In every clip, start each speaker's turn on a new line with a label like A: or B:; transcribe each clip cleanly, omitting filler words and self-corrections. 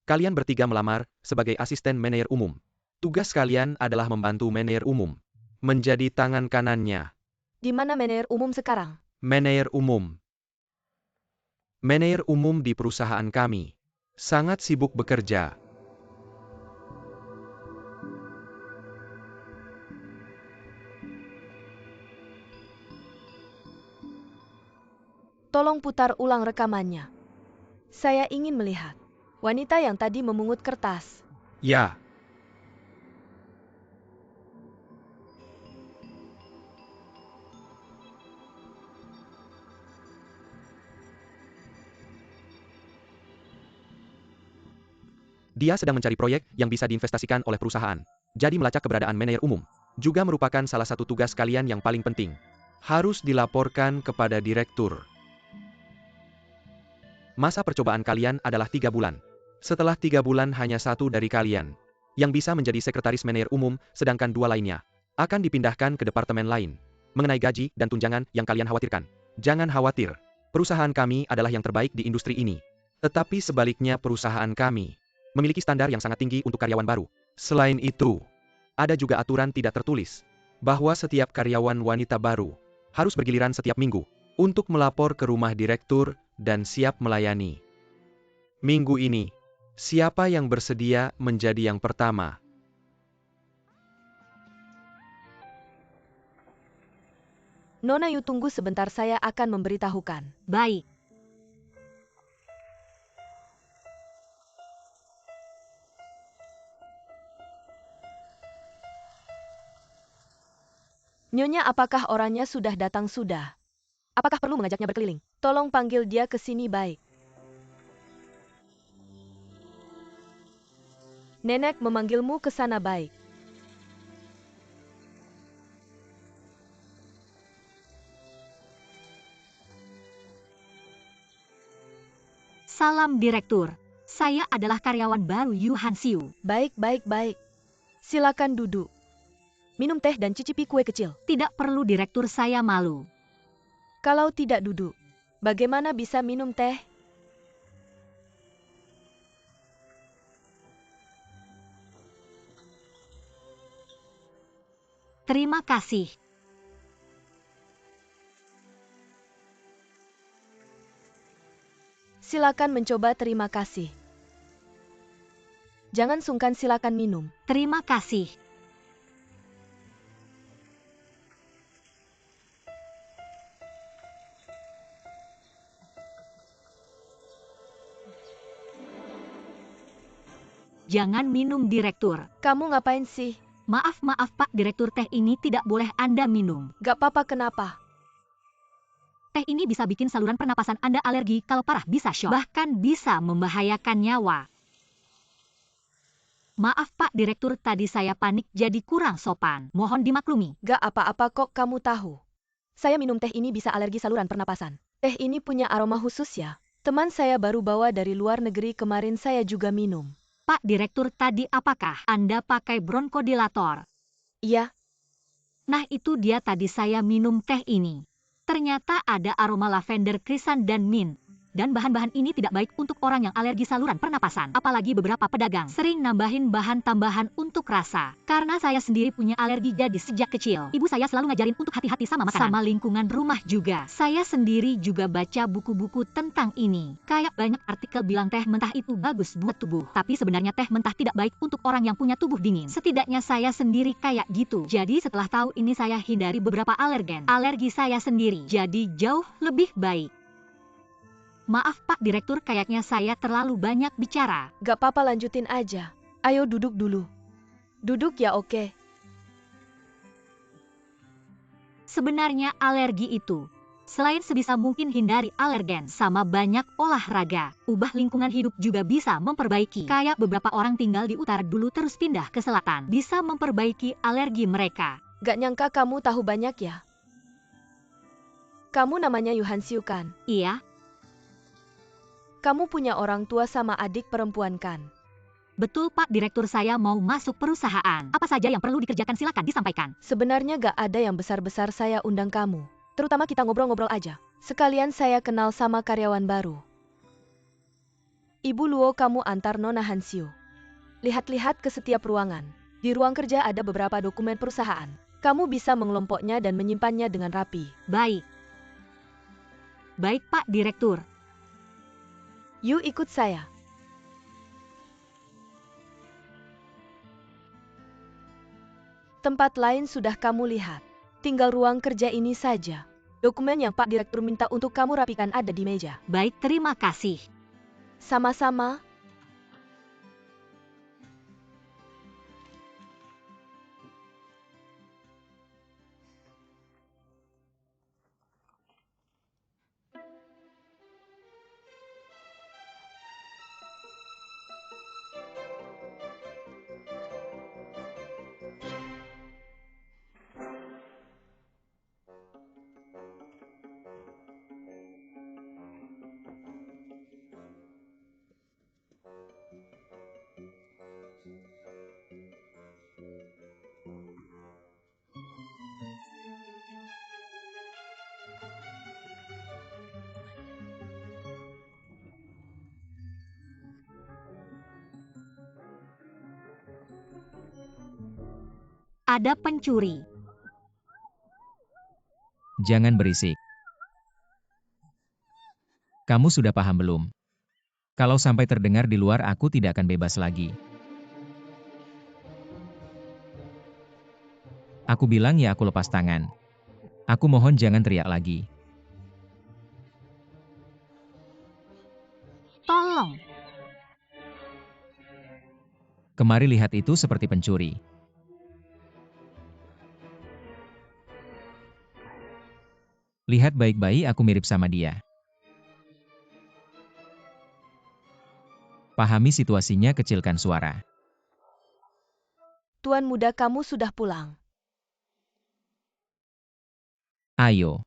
A: Kalian bertiga melamar sebagai asisten manajer umum. Tugas kalian adalah membantu manajer umum. Menjadi tangan kanannya.
B: Di mana manajer umum sekarang?
A: Manajer umum. Manajer umum di perusahaan kami. Sangat sibuk bekerja.
B: Tolong putar ulang rekamannya. Saya ingin melihat wanita yang tadi memungut kertas.
A: Ya. Dia sedang mencari proyek yang bisa diinvestasikan oleh perusahaan. Jadi melacak keberadaan manajer umum juga merupakan salah satu tugas kalian yang paling penting. Harus dilaporkan kepada direktur. Masa percobaan kalian adalah 3 bulan. Setelah 3 bulan hanya satu dari kalian yang bisa menjadi sekretaris manajer umum, sedangkan 2 lainnya akan dipindahkan ke departemen lain. Mengenai gaji dan tunjangan yang kalian khawatirkan, jangan khawatir. Perusahaan kami adalah yang terbaik di industri ini. Tetapi sebaliknya perusahaan kami memiliki standar yang sangat tinggi untuk karyawan baru. Selain itu, ada juga aturan tidak tertulis bahwa setiap karyawan wanita baru harus bergiliran setiap minggu untuk melapor ke rumah direktur dan siap melayani. Minggu ini, siapa yang bersedia menjadi yang pertama?
B: Nona Yu, tunggu sebentar, saya akan memberitahukan.
C: Baik.
B: Nyonya, apakah orangnya sudah datang sudah? Apakah perlu mengajaknya berkeliling? Tolong panggil dia ke sini, baik. Nenek memanggilmu ke sana, baik.
C: Salam Direktur. Saya adalah karyawan baru Yu Hansiu.
B: Baik. Silakan duduk. Minum teh dan cicipi kue kecil.
C: Tidak perlu Direktur, saya malu.
B: Kalau tidak duduk, bagaimana bisa minum teh?
C: Terima kasih.
B: Silakan mencoba, terima kasih. Jangan sungkan, silakan minum.
C: Terima kasih. Jangan minum Direktur.
B: Kamu ngapain sih?
C: Maaf Pak Direktur, teh ini tidak boleh Anda minum.
B: Gak apa-apa, kenapa?
C: Teh ini bisa bikin saluran pernapasan Anda alergi, kalau parah bisa syok. Bahkan bisa membahayakan nyawa. Maaf Pak Direktur, tadi saya panik jadi kurang sopan. Mohon dimaklumi.
B: Gak apa-apa kok, kamu tahu. Saya minum teh ini bisa alergi saluran pernapasan. Teh ini punya aroma khusus ya. Teman saya baru bawa dari luar negeri kemarin, saya juga minum.
C: Pak Direktur, tadi apakah Anda pakai bronkodilator?
B: Iya.
C: Nah itu dia, tadi saya minum teh ini. Ternyata ada aroma lavender, krisan dan mint. Dan bahan-bahan ini tidak baik untuk orang yang alergi saluran pernapasan. Apalagi beberapa pedagang sering nambahin bahan tambahan untuk rasa. Karena saya sendiri punya alergi, jadi sejak kecil ibu saya selalu ngajarin untuk hati-hati sama makanan. Sama lingkungan rumah juga. Saya sendiri juga baca buku-buku tentang ini. Kayak banyak artikel bilang teh mentah itu bagus buat tubuh. Tapi sebenarnya teh mentah tidak baik untuk orang yang punya tubuh dingin. Setidaknya saya sendiri kayak gitu. Jadi setelah tahu ini saya hindari beberapa alergen. Alergi saya sendiri jadi jauh lebih baik. Maaf Pak Direktur, kayaknya saya terlalu banyak bicara.
B: Gak apa-apa, lanjutin aja. Ayo duduk dulu. Duduk ya, oke.
C: Sebenarnya alergi itu, selain sebisa mungkin hindari alergen sama banyak olahraga, ubah lingkungan hidup juga bisa memperbaiki. Kayak beberapa orang tinggal di utara dulu terus pindah ke selatan, bisa memperbaiki alergi mereka.
B: Gak nyangka kamu tahu banyak ya. Kamu namanya Yu Hansiu kan?
C: Iya.
B: Kamu punya orang tua sama adik perempuan kan?
C: Betul Pak Direktur, saya mau masuk perusahaan. Apa saja yang perlu dikerjakan silakan disampaikan.
B: Sebenarnya gak ada yang besar-besar saya undang kamu. Terutama kita ngobrol-ngobrol aja. Sekalian saya kenal sama karyawan baru. Ibu Luo, kamu antar Nona Hansio. Lihat-lihat ke setiap ruangan. Di ruang kerja ada beberapa dokumen perusahaan. Kamu bisa mengelompoknya dan menyimpannya dengan rapi.
C: Baik. Baik, Pak Direktur.
B: Yuk ikut saya. Tempat lain sudah kamu lihat. Tinggal ruang kerja ini saja. Dokumen yang Pak Direktur minta untuk kamu rapikan ada di meja.
C: Baik, terima kasih.
B: Sama-sama.
C: Ada pencuri.
D: Jangan berisik. Kamu sudah paham belum? Kalau sampai terdengar di luar, aku tidak akan bebas lagi. Aku bilang ya, aku lepas tangan. Aku mohon jangan teriak lagi.
C: Tolong.
D: Kemari lihat, itu seperti pencuri. Lihat baik-baik, aku mirip sama dia. Pahami situasinya, kecilkan suara.
B: Tuan muda, kamu sudah pulang.
D: Ayo.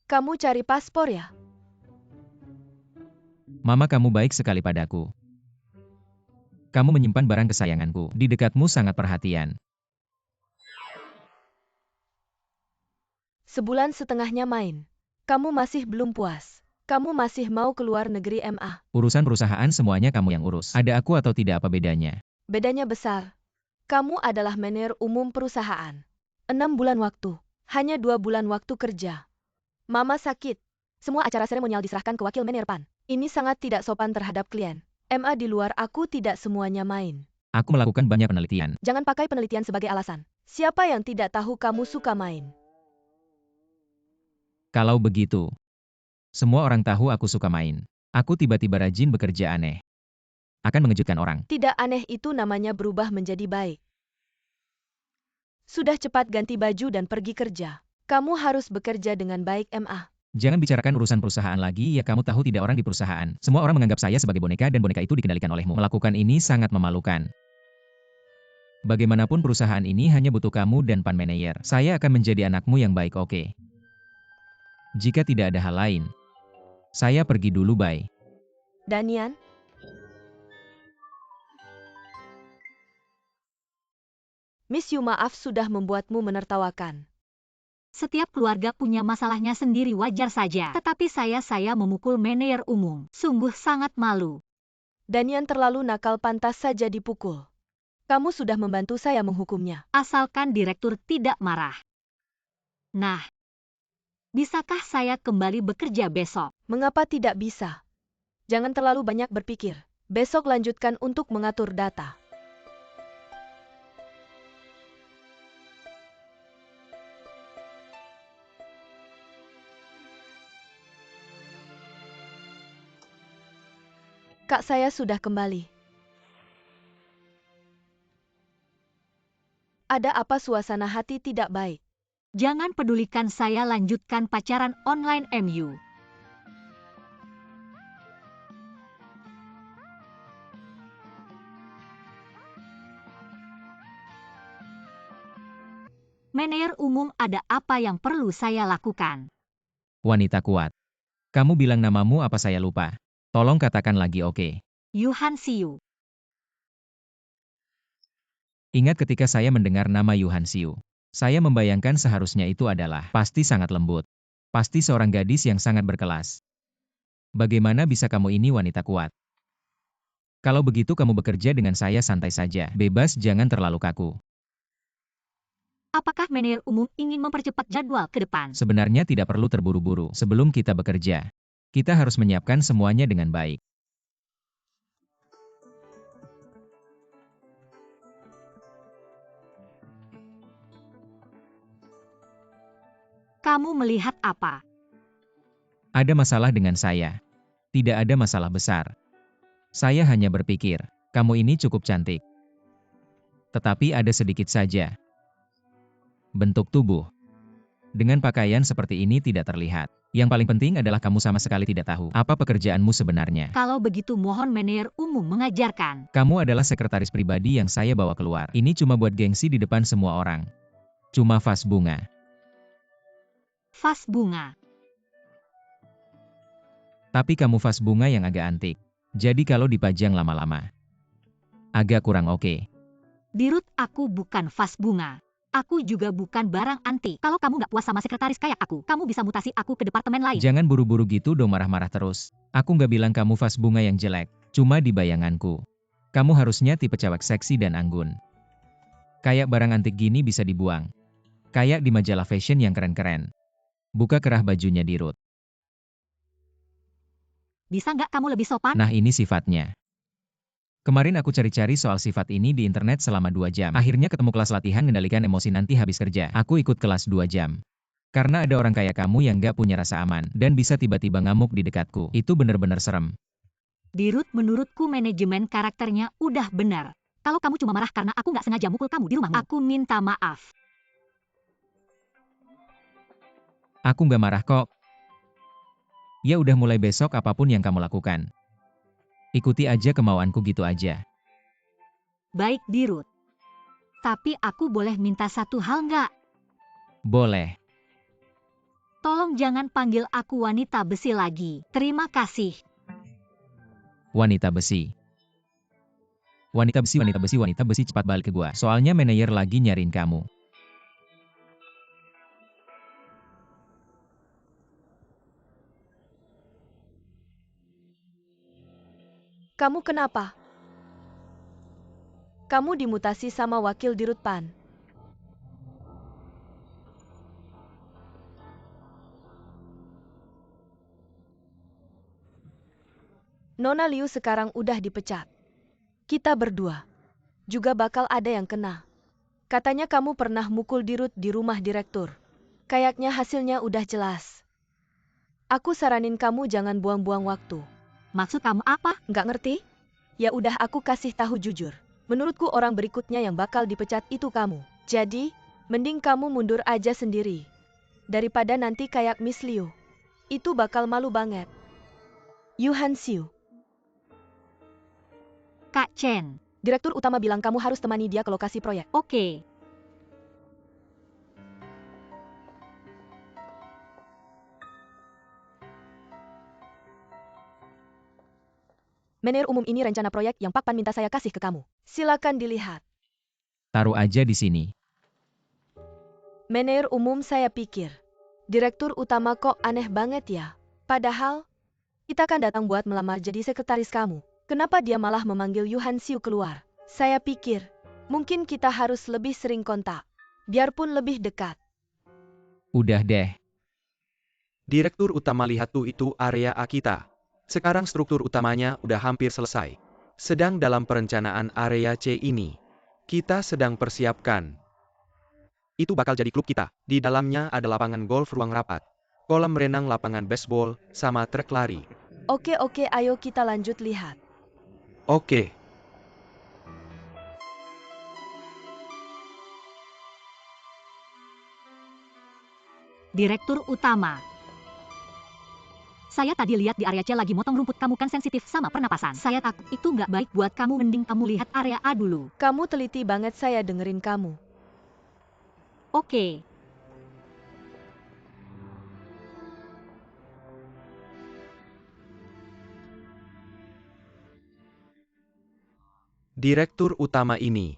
B: Kamu cari paspor ya?
D: Mama, kamu baik sekali padaku. Kamu menyimpan barang kesayanganku. Di dekatmu sangat perhatian.
B: Sebulan setengahnya main. Kamu masih belum puas. Kamu masih mau keluar negeri MA.
D: Urusan perusahaan semuanya kamu yang urus. Ada aku atau tidak, apa bedanya?
B: Bedanya besar. Kamu adalah manajer umum perusahaan. 6 bulan waktu. Hanya 2 bulan waktu kerja. Mama sakit. Semua acara seremonial diserahkan ke wakil manajer PAN. Ini sangat tidak sopan terhadap klien. MA di luar aku tidak semuanya main.
D: Aku melakukan banyak penelitian.
B: Jangan pakai penelitian sebagai alasan. Siapa yang tidak tahu kamu suka main?
D: Kalau begitu, semua orang tahu aku suka main. Aku tiba-tiba rajin bekerja aneh. Akan mengejutkan orang.
B: Tidak aneh, itu namanya berubah menjadi baik. Sudah, cepat ganti baju dan pergi kerja. Kamu harus bekerja dengan baik, MA.
D: Jangan bicarakan urusan perusahaan lagi ya, kamu tahu tidak, orang di perusahaan. Semua orang menganggap saya sebagai boneka dan boneka itu dikendalikan olehmu. Melakukan ini sangat memalukan. Bagaimanapun perusahaan ini hanya butuh kamu dan Pan Manager. Saya akan menjadi anakmu yang baik, oke? Jika tidak ada hal lain, saya pergi dulu, bye.
B: Danian? Miss Yu, maaf sudah membuatmu menertawakan.
C: Setiap keluarga punya masalahnya sendiri, wajar saja. Tetapi saya memukul manajer umum. Sungguh sangat malu.
B: Danian terlalu nakal, pantas saja dipukul. Kamu sudah membantu saya menghukumnya.
C: Asalkan direktur tidak marah. Nah, bisakah saya kembali bekerja besok?
B: Mengapa tidak bisa? Jangan terlalu banyak berpikir. Besok lanjutkan untuk mengatur data. Kak, saya sudah kembali. Ada apa, suasana hati tidak baik?
C: Jangan pedulikan saya, lanjutkan pacaran online MU. Manajer umum, ada apa yang perlu saya lakukan?
D: Wanita kuat. Kamu bilang namamu apa, saya lupa. Tolong katakan lagi, oke?
C: Yu Hansiu.
D: Ingat, ketika saya mendengar nama Yu Hansiu, saya membayangkan seharusnya itu adalah pasti sangat lembut. Pasti seorang gadis yang sangat berkelas. Bagaimana bisa kamu ini wanita kuat? Kalau begitu kamu bekerja dengan saya santai saja. Bebas, jangan terlalu kaku.
C: Apakah manajer umum ingin mempercepat jadwal ke depan?
D: Sebenarnya tidak perlu terburu-buru. Sebelum kita bekerja, kita harus menyiapkan semuanya dengan baik.
C: Kamu melihat apa?
D: Ada masalah dengan saya. Tidak ada masalah besar. Saya hanya berpikir, kamu ini cukup cantik. Tetapi ada sedikit saja. Bentuk tubuh. Dengan pakaian seperti ini tidak terlihat. Yang paling penting adalah kamu sama sekali tidak tahu apa pekerjaanmu sebenarnya.
C: Kalau begitu mohon manajer umum mengajarkan.
D: Kamu adalah sekretaris pribadi yang saya bawa keluar. Ini cuma buat gengsi di depan semua orang. Cuma vas bunga.
C: Vas bunga.
D: Tapi kamu vas bunga yang agak antik. Jadi kalau dipajang lama-lama, agak kurang oke.
C: Dirut, aku bukan vas bunga. Aku juga bukan barang antik. Kalau kamu nggak puas sama sekretaris kayak aku, kamu bisa mutasi aku ke departemen lain.
D: Jangan buru-buru gitu dong, marah-marah terus. Aku nggak bilang kamu vas bunga yang jelek. Cuma di bayanganku. Kamu harusnya tipe cewek seksi dan anggun. Kayak barang antik gini bisa dibuang. Kayak di majalah fashion yang keren-keren. Buka kerah bajunya, Dirut.
C: Bisa nggak kamu lebih sopan?
D: Nah, ini sifatnya. Kemarin aku cari-cari soal sifat ini di internet selama 2 jam. Akhirnya ketemu kelas latihan ngendalikan emosi nanti habis kerja. Aku ikut kelas 2 jam. Karena ada orang kayak kamu yang gak punya rasa aman, dan bisa tiba-tiba ngamuk di dekatku. Itu bener-bener serem.
C: Dirut, menurutku manajemen karakternya udah benar. Kalau kamu cuma marah karena aku nggak sengaja mukul kamu di rumahmu, aku minta maaf.
D: Aku nggak marah kok. Ya udah, mulai besok apapun yang kamu lakukan, ikuti aja kemauanku gitu aja.
C: Baik, Dirut. Tapi aku boleh minta satu hal nggak?
D: Boleh.
C: Tolong jangan panggil aku wanita besi lagi. Terima kasih.
D: Wanita besi. Wanita besi, wanita besi, wanita besi, cepat balik ke gua. Soalnya manajer lagi nyariin kamu.
B: Kamu kenapa? Kamu dimutasi sama wakil Dirut Pan. Nona Liu sekarang udah dipecat. Kita berdua juga bakal ada yang kena. Katanya kamu pernah mukul Dirut di rumah direktur. Kayaknya hasilnya udah jelas. Aku saranin kamu jangan buang-buang waktu.
C: Maksud kamu apa?
B: Nggak ngerti? Ya udah, aku kasih tahu jujur. Menurutku orang berikutnya yang bakal dipecat itu kamu. Jadi, mending kamu mundur aja sendiri. Daripada nanti kayak Miss Liu. Itu bakal malu banget. Yu Han-siu.
C: Kak Chen.
B: Direktur utama bilang kamu harus temani dia ke lokasi proyek.
C: Oke.
B: Manajer umum, ini rencana proyek yang Pak Pan minta saya kasih ke kamu. Silakan dilihat.
D: Taruh aja di sini.
B: Manajer umum, saya pikir direktur utama kok aneh banget ya. Padahal, kita kan datang buat melamar jadi sekretaris kamu. Kenapa dia malah memanggil Yu Han-siu keluar? Saya pikir, mungkin kita harus lebih sering kontak. Biarpun lebih dekat.
D: Udah deh.
A: Direktur utama, lihat tuh, itu area A kita. Sekarang struktur utamanya udah hampir selesai. Sedang dalam perencanaan area C ini. Kita sedang persiapkan. Itu bakal jadi klub kita. Di dalamnya ada lapangan golf, ruang rapat, kolam renang, lapangan baseball, sama trek lari.
B: Oke, ayo kita lanjut lihat.
A: Oke.
C: Direktur utama. Saya tadi lihat di area C lagi motong rumput. Kamu kan sensitif sama pernapasan. Saya takut itu nggak baik buat kamu. Mending kamu lihat area A dulu.
B: Kamu teliti banget, saya dengerin kamu.
C: Oke.
A: Direktur utama ini.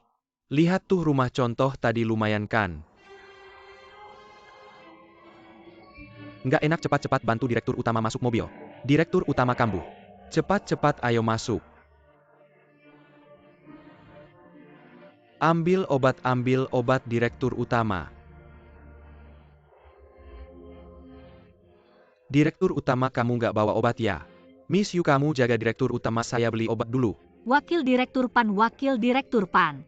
A: Lihat tuh rumah contoh tadi, lumayan kan? Nggak enak, cepat-cepat bantu direktur utama masuk mobil. Direktur utama kambuh. Cepat-cepat ayo masuk. Ambil obat Direktur Utama. Direktur Utama, kamu nggak bawa obat ya? Miss Yu, kamu jaga Direktur Utama, saya beli obat dulu.
C: Wakil Direktur Pan, Wakil Direktur Pan.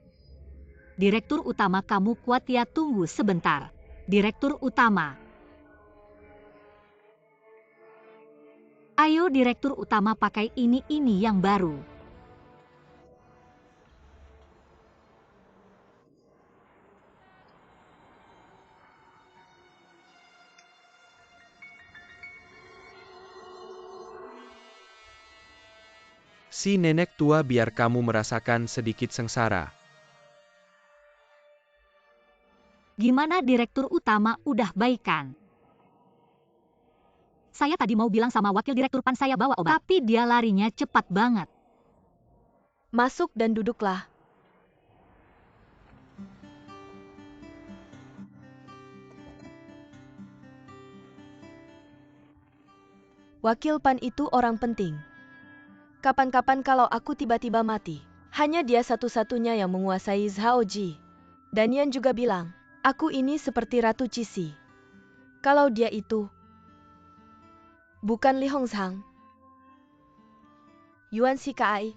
C: Direktur Utama, kamu kuat ya, tunggu sebentar. Direktur Utama. Ayo Direktur Utama, pakai ini yang baru.
A: Si nenek tua biar kamu merasakan sedikit sengsara.
C: Gimana Direktur Utama, udah baikan? Saya tadi mau bilang sama Wakil Direktur Pan saya bawa obat, tapi dia larinya cepat banget.
B: Masuk dan duduklah. Wakil Pan itu orang penting. Kapan-kapan kalau aku tiba-tiba mati, hanya dia satu-satunya yang menguasai Zhaoji. Dan Yan juga bilang, aku ini seperti Ratu Cixi. Kalau dia itu bukan Li Hongzhang, Yuan Shikai.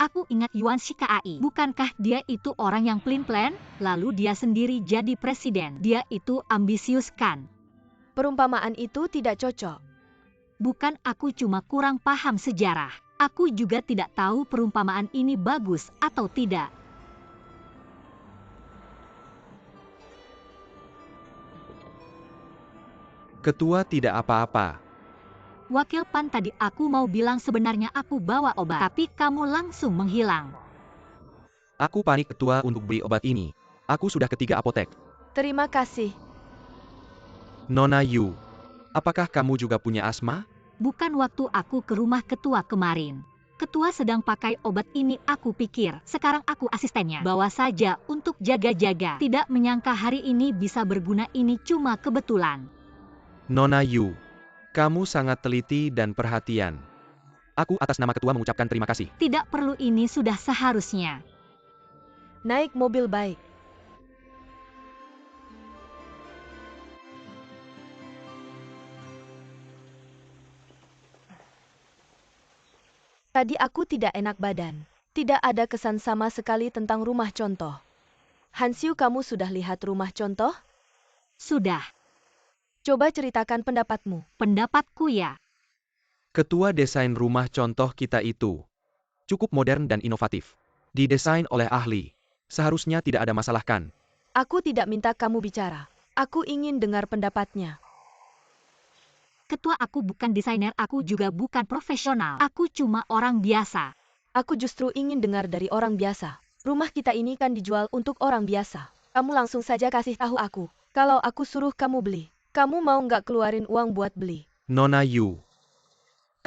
C: Aku ingat Yuan Shikai. Bukankah dia itu orang yang pelin-pelan, lalu dia sendiri jadi presiden. Dia itu ambisius kan?
B: Perumpamaan itu tidak cocok.
C: Bukan, aku cuma kurang paham sejarah. Aku juga tidak tahu perumpamaan ini bagus atau tidak.
A: Ketua tidak apa-apa.
C: Wakil Pan, tadi aku mau bilang sebenarnya aku bawa obat, tapi kamu langsung menghilang.
A: Aku panik Ketua untuk beli obat ini. Aku sudah ketiga apotek.
B: Terima kasih.
A: Nona Yu, apakah kamu juga punya asma?
C: Bukan, waktu aku ke rumah Ketua kemarin. Ketua sedang pakai obat ini, aku pikir sekarang aku asistennya. Bawa saja untuk jaga-jaga. Tidak menyangka hari ini bisa berguna, ini cuma kebetulan.
A: Nona Yu, kamu sangat teliti dan perhatian. Aku atas nama Ketua mengucapkan terima kasih.
C: Tidak perlu, ini sudah seharusnya.
B: Naik mobil baik. Tadi aku tidak enak badan. Tidak ada kesan sama sekali tentang rumah contoh. Hansiu, kamu sudah lihat rumah contoh?
C: Sudah.
B: Coba ceritakan pendapatmu.
C: Pendapatku ya.
A: Ketua, desain rumah contoh kita itu cukup modern dan inovatif. Didesain oleh ahli. Seharusnya tidak ada masalah kan?
B: Aku tidak minta kamu bicara. Aku ingin dengar pendapatnya.
C: Ketua, aku bukan desainer, aku juga bukan profesional. Aku cuma orang biasa.
B: Aku justru ingin dengar dari orang biasa. Rumah kita ini kan dijual untuk orang biasa. Kamu langsung saja kasih tahu aku. Kalau aku suruh kamu beli, kamu mau nggak keluarin uang buat beli?
A: Nona Yu,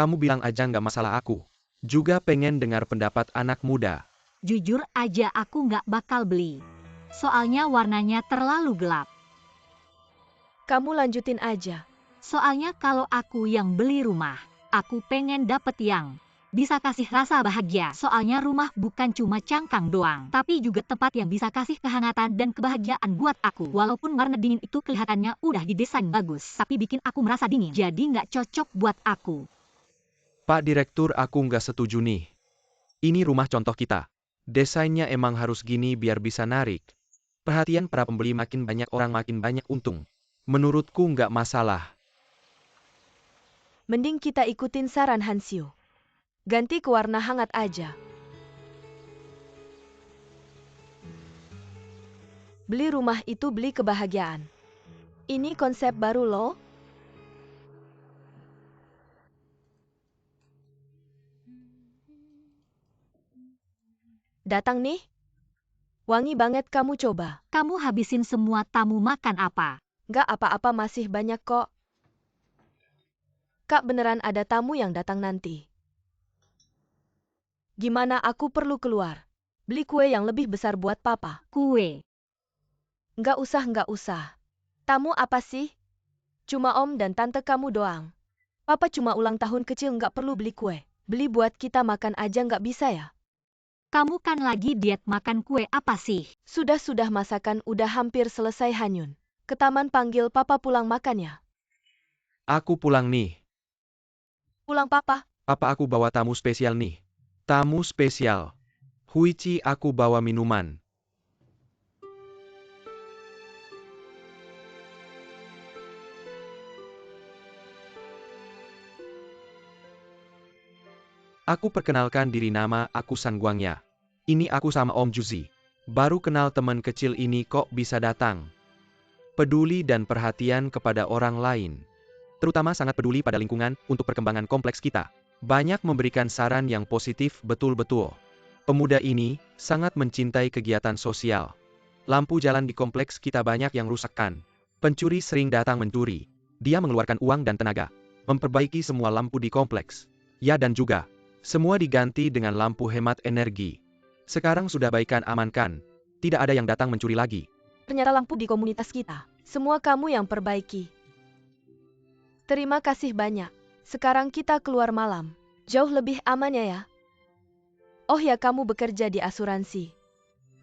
A: kamu bilang aja nggak masalah, aku juga pengen dengar pendapat anak muda.
C: Jujur aja aku nggak bakal beli. Soalnya warnanya terlalu gelap.
B: Kamu lanjutin aja.
C: Soalnya kalau aku yang beli rumah, aku pengen dapet yang bisa kasih rasa bahagia. Soalnya rumah bukan cuma cangkang doang, tapi juga tempat yang bisa kasih kehangatan dan kebahagiaan buat aku. Walaupun warna dingin itu kelihatannya udah didesain bagus, tapi bikin aku merasa dingin. Jadi nggak cocok buat aku.
A: Pak Direktur, aku nggak setuju nih. Ini rumah contoh kita. Desainnya emang harus gini biar bisa narik perhatian para pembeli, makin banyak orang makin banyak untung. Menurutku nggak masalah.
B: Mending kita ikutin saran Hansiu. Ganti ke warna hangat aja. Beli rumah itu beli kebahagiaan. Ini konsep baru loh. Datang nih. Wangi banget, kamu coba.
C: Kamu habisin semua, tamu makan apa?
B: Nggak apa-apa, masih banyak kok. Kak, beneran ada tamu yang datang nanti. Gimana, aku perlu keluar. Beli kue yang lebih besar buat papa.
C: Kue.
B: Nggak usah. Tamu apa sih? Cuma om dan tante kamu doang. Papa cuma ulang tahun kecil, nggak perlu beli kue. Beli buat kita makan aja nggak bisa ya?
C: Kamu kan lagi diet makan kue apa sih?
B: Sudah masakan udah hampir selesai Hanyun. Ke taman panggil papa pulang makan ya.
A: Aku pulang nih.
B: Pulang papa.
A: Papa aku bawa tamu spesial nih. Tamu spesial. Huichi aku bawa minuman. Aku perkenalkan diri, nama aku San Guangya. Ini aku sama Om Juzi. Baru kenal teman kecil ini kok bisa datang. Peduli dan perhatian kepada orang lain. Terutama sangat peduli pada lingkungan untuk perkembangan kompleks kita. Banyak memberikan saran yang positif betul-betul. Pemuda ini sangat mencintai kegiatan sosial. Lampu jalan di kompleks kita banyak yang rusakkan. Pencuri sering datang mencuri. Dia mengeluarkan uang dan tenaga. Memperbaiki semua lampu di kompleks. Ya, dan juga semua diganti dengan lampu hemat energi. Sekarang sudah baikan amankan. Tidak ada yang datang mencuri lagi.
B: Ternyata lampu di komunitas kita. Semua kamu yang perbaiki. Terima kasih banyak. Sekarang kita keluar malam. Jauh lebih amannya ya. Oh ya, kamu bekerja di asuransi.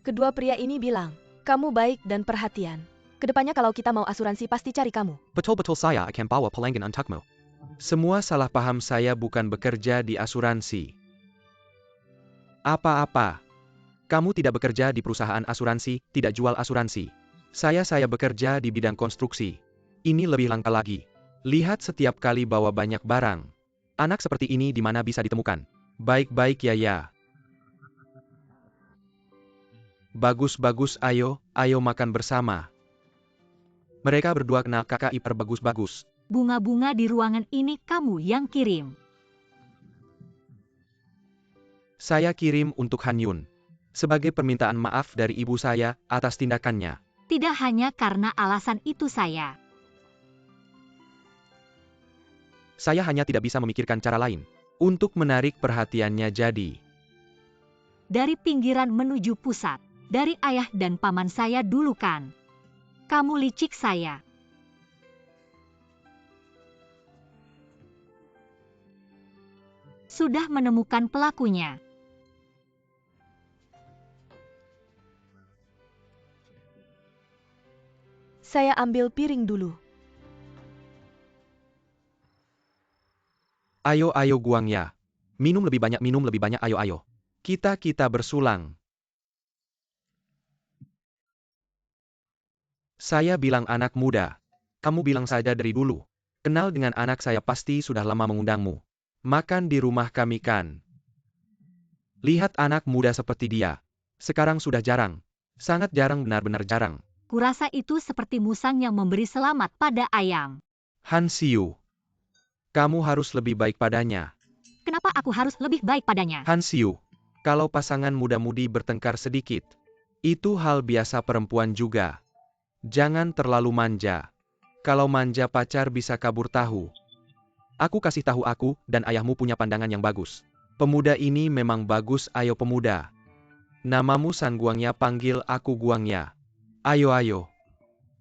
B: Kedua pria ini bilang, kamu baik dan perhatian. Kedepannya kalau kita mau asuransi pasti cari kamu.
A: Betul-betul saya akan bawa pelanggan untukmu. Semua salah paham, saya bukan bekerja di asuransi. Apa-apa. Kamu tidak bekerja di perusahaan asuransi, tidak jual asuransi. Saya bekerja di bidang konstruksi. Ini lebih langka lagi. Lihat setiap kali bawa banyak barang. Anak seperti ini di mana bisa ditemukan? Baik-baik ya. Bagus-bagus, ayo makan bersama. Mereka berdua kenal kakak ipar bagus-bagus.
C: Bunga-bunga di ruangan ini kamu yang kirim.
A: Saya kirim untuk Hanyun. Sebagai permintaan maaf dari ibu saya atas tindakannya.
C: Tidak hanya karena alasan itu saya.
A: Saya hanya tidak bisa memikirkan cara lain untuk menarik perhatiannya jadi.
C: Dari pinggiran menuju pusat. Dari ayah dan paman saya dulu kan. Kamu licik saya. Sudah menemukan pelakunya.
B: Saya ambil piring dulu.
A: Ayo Guangya. Minum lebih banyak, ayo. Kita bersulang. Saya bilang anak muda. Kamu bilang saja dari dulu. Kenal dengan anak saya pasti sudah lama mengundangmu. Makan di rumah kami kan. Lihat anak muda seperti dia. Sekarang sudah jarang. Sangat jarang, benar-benar jarang.
C: Kurasa itu seperti musang yang memberi selamat pada ayam.
A: Han Xiu. Kamu harus lebih baik padanya.
C: Kenapa aku harus lebih baik padanya?
A: Han Xiu. Kalau pasangan muda-mudi bertengkar sedikit. Itu hal biasa perempuan juga. Jangan terlalu manja. Kalau manja pacar bisa kabur tahu. Aku kasih tahu, aku dan ayahmu punya pandangan yang bagus. Pemuda ini memang bagus, ayo pemuda. Namamu San Guangya, panggil aku Guangya. Ayo.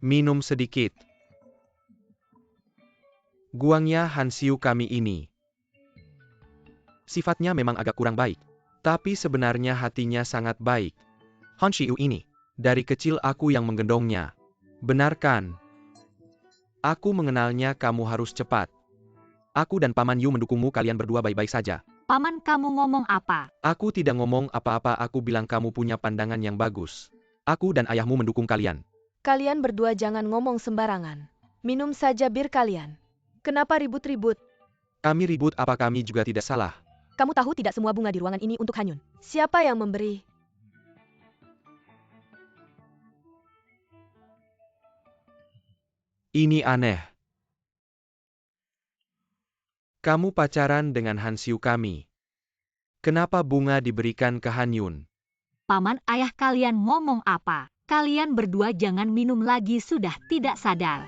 A: Minum sedikit. Guangya Han Xiu kami ini. Sifatnya memang agak kurang baik. Tapi sebenarnya hatinya sangat baik. Han Xiu ini. Dari kecil aku yang menggendongnya. Benar kan? Aku mengenalnya, kamu harus cepat. Aku dan Paman Yu mendukungmu, kalian berdua baik-baik saja.
C: Paman, kamu ngomong apa?
A: Aku tidak ngomong apa-apa, aku bilang kamu punya pandangan yang bagus. Aku dan ayahmu mendukung kalian.
B: Kalian berdua jangan ngomong sembarangan. Minum saja bir kalian. Kenapa ribut-ribut?
A: Kami ribut apa, kami juga tidak salah.
B: Kamu tahu tidak semua bunga di ruangan ini untuk Hanyun. Siapa yang memberi?
A: Ini aneh. Kamu pacaran dengan Han Xiu kami. Kenapa bunga diberikan ke Hanyun?
C: Paman, ayah kalian ngomong apa? Kalian berdua jangan minum lagi, sudah tidak sadar.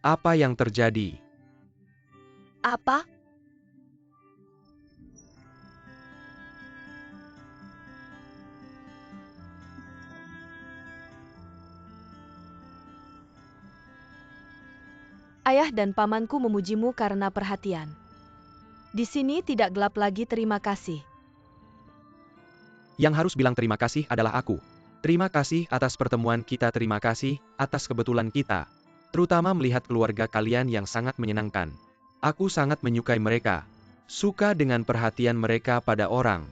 A: Apa yang terjadi?
B: Apa? Ayah dan pamanku memujimu karena perhatian. Di sini tidak gelap lagi, terima kasih.
A: Yang harus bilang terima kasih adalah aku. Terima kasih atas pertemuan kita, terima kasih atas kebetulan kita. Terutama melihat keluarga kalian yang sangat menyenangkan. Aku sangat menyukai mereka. Suka dengan perhatian mereka pada orang.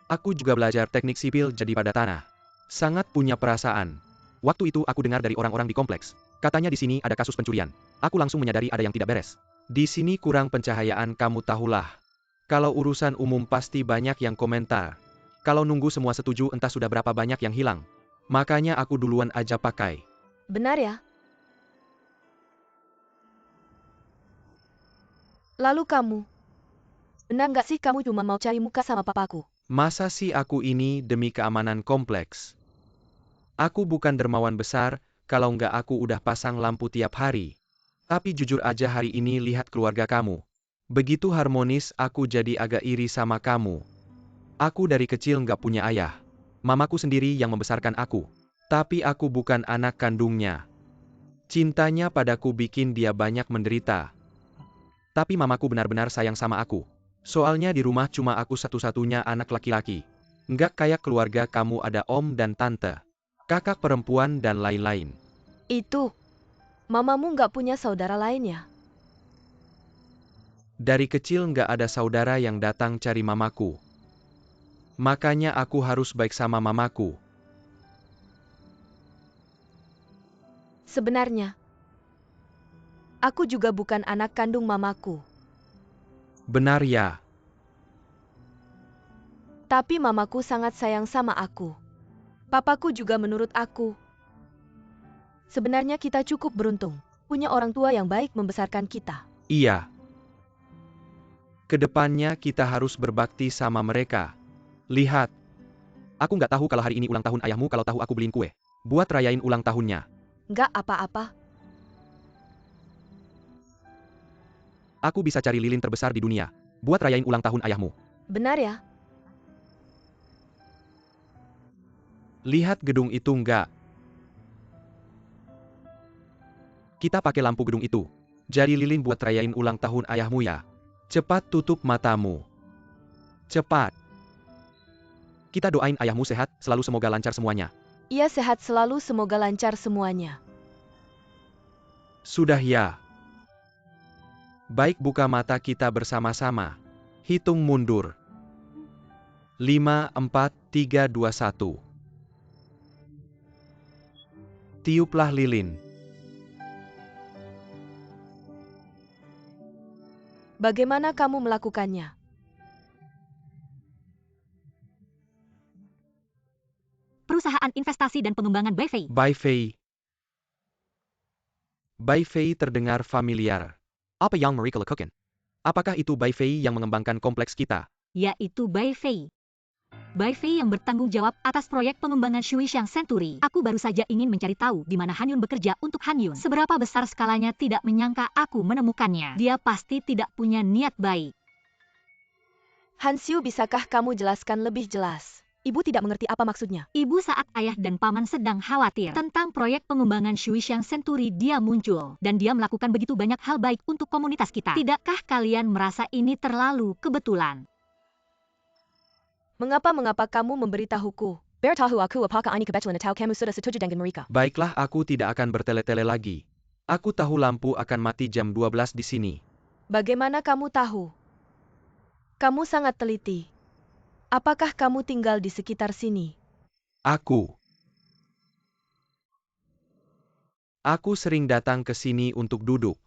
A: Aku juga belajar teknik sipil jadi pada tanah. Sangat punya perasaan. Waktu itu aku dengar dari orang-orang di kompleks. Katanya di sini ada kasus pencurian. Aku langsung menyadari ada yang tidak beres. Di sini kurang pencahayaan, kamu tahulah. Kalau urusan umum pasti banyak yang komentar. Kalau nunggu semua setuju entah sudah berapa banyak yang hilang. Makanya aku duluan aja pakai.
B: Benar ya? Lalu kamu? Benar nggak sih kamu cuma mau cari muka sama papaku?
A: Masa sih aku ini demi keamanan kompleks? Aku bukan dermawan besar, kalau nggak aku udah pasang lampu tiap hari. Tapi jujur aja hari ini lihat keluarga kamu. Begitu harmonis, aku jadi agak iri sama kamu. Aku dari kecil nggak punya ayah. Mamaku sendiri yang membesarkan aku. Tapi aku bukan anak kandungnya. Cintanya padaku bikin dia banyak menderita. Tapi mamaku benar-benar sayang sama aku. Soalnya di rumah cuma aku satu-satunya anak laki-laki. Nggak kayak keluarga kamu ada om dan tante, kakak perempuan dan lain-lain.
B: Itu, mamamu nggak punya saudara lain ya?
A: Dari kecil nggak ada saudara yang datang cari mamaku. Makanya aku harus baik sama mamaku.
B: Sebenarnya, aku juga bukan anak kandung mamaku.
A: Benar ya?
B: Tapi mamaku sangat sayang sama aku. Papaku juga menurut aku. Sebenarnya kita cukup beruntung. Punya orang tua yang baik membesarkan kita.
A: Iya. Kedepannya kita harus berbakti sama mereka. Lihat. Aku nggak tahu kalau hari ini ulang tahun ayahmu, kalau tahu aku beliin kue. Buat rayain ulang tahunnya.
B: Nggak apa-apa.
A: Aku bisa cari lilin terbesar di dunia. Buat rayain ulang tahun ayahmu.
B: Benar ya?
A: Lihat gedung itu nggak? Kita pakai lampu gedung itu. Jadi lilin buat rayain ulang tahun ayahmu ya. Cepat tutup matamu. Cepat. Kita doain ayahmu sehat, selalu semoga lancar semuanya.
B: Ia sehat selalu, semoga lancar semuanya.
A: Sudah ya. Baik, buka mata kita bersama-sama. Hitung mundur. 5, 4, 3, 2, 1. Tiuplah lilin.
B: Bagaimana kamu melakukannya?
C: Perusahaan investasi dan pengembangan Baifei.
A: Baifei. Baifei terdengar familiar. Apa yang mereka lakukan? Apakah itu Baifei yang mengembangkan kompleks kita?
C: Yaitu Baifei. Baifei yang bertanggung jawab atas proyek pengembangan Shuishan Century. Aku baru saja ingin mencari tahu di mana Hanyun bekerja untuk Hanyun. Seberapa besar skalanya, tidak menyangka aku menemukannya. Dia pasti tidak punya niat baik.
B: Hansiu, bisakah kamu jelaskan lebih jelas? Ibu tidak mengerti apa maksudnya.
C: Ibu, saat ayah dan paman sedang khawatir tentang proyek pengembangan Shuishan Century, dia muncul. Dan dia melakukan begitu banyak hal baik untuk komunitas kita. Tidakkah kalian merasa ini terlalu kebetulan?
B: Mengapa kamu memberitahuku? Beritahu aku apakah ini kebetulan atau kamu sudah setuju dengan mereka?
A: Baiklah, aku tidak akan bertele-tele lagi. Aku tahu lampu akan mati jam 12 di sini.
B: Bagaimana kamu tahu? Kamu sangat teliti. Apakah kamu tinggal di sekitar sini?
A: Aku sering datang ke sini untuk duduk.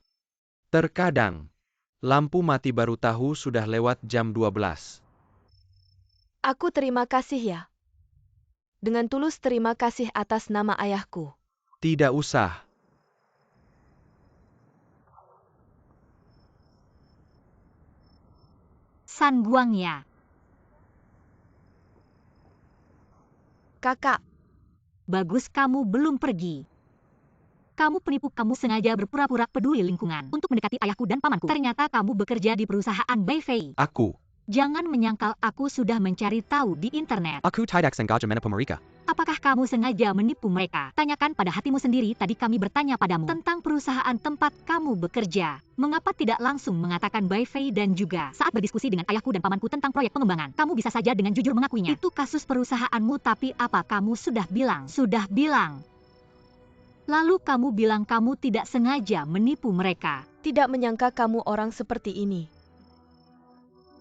A: Terkadang, lampu mati baru tahu sudah lewat jam 12.
B: Aku terima kasih ya. Dengan tulus terima kasih atas nama ayahku.
A: Tidak usah.
C: San Guangya.
B: Kakak,
C: Bagus, kamu belum pergi. Kamu penipu, kamu sengaja berpura-pura peduli lingkungan untuk mendekati ayahku dan pamanku. Ternyata kamu bekerja di perusahaan Baifei.
A: Aku
C: Jangan menyangkal aku sudah mencari tahu di internet.
A: Aku tidak sengaja menipu mereka.
C: Apakah kamu sengaja menipu mereka? Tanyakan pada hatimu sendiri. Tadi kami bertanya padamu tentang perusahaan tempat kamu bekerja. Mengapa tidak langsung mengatakan Bai Fei dan juga saat berdiskusi dengan ayahku dan pamanku tentang proyek pengembangan? Kamu bisa saja dengan jujur mengakuinya. Itu kasus perusahaanmu, tapi apa kamu sudah bilang? Sudah bilang. Lalu kamu bilang kamu tidak sengaja menipu mereka.
B: Tidak menyangka kamu orang seperti ini.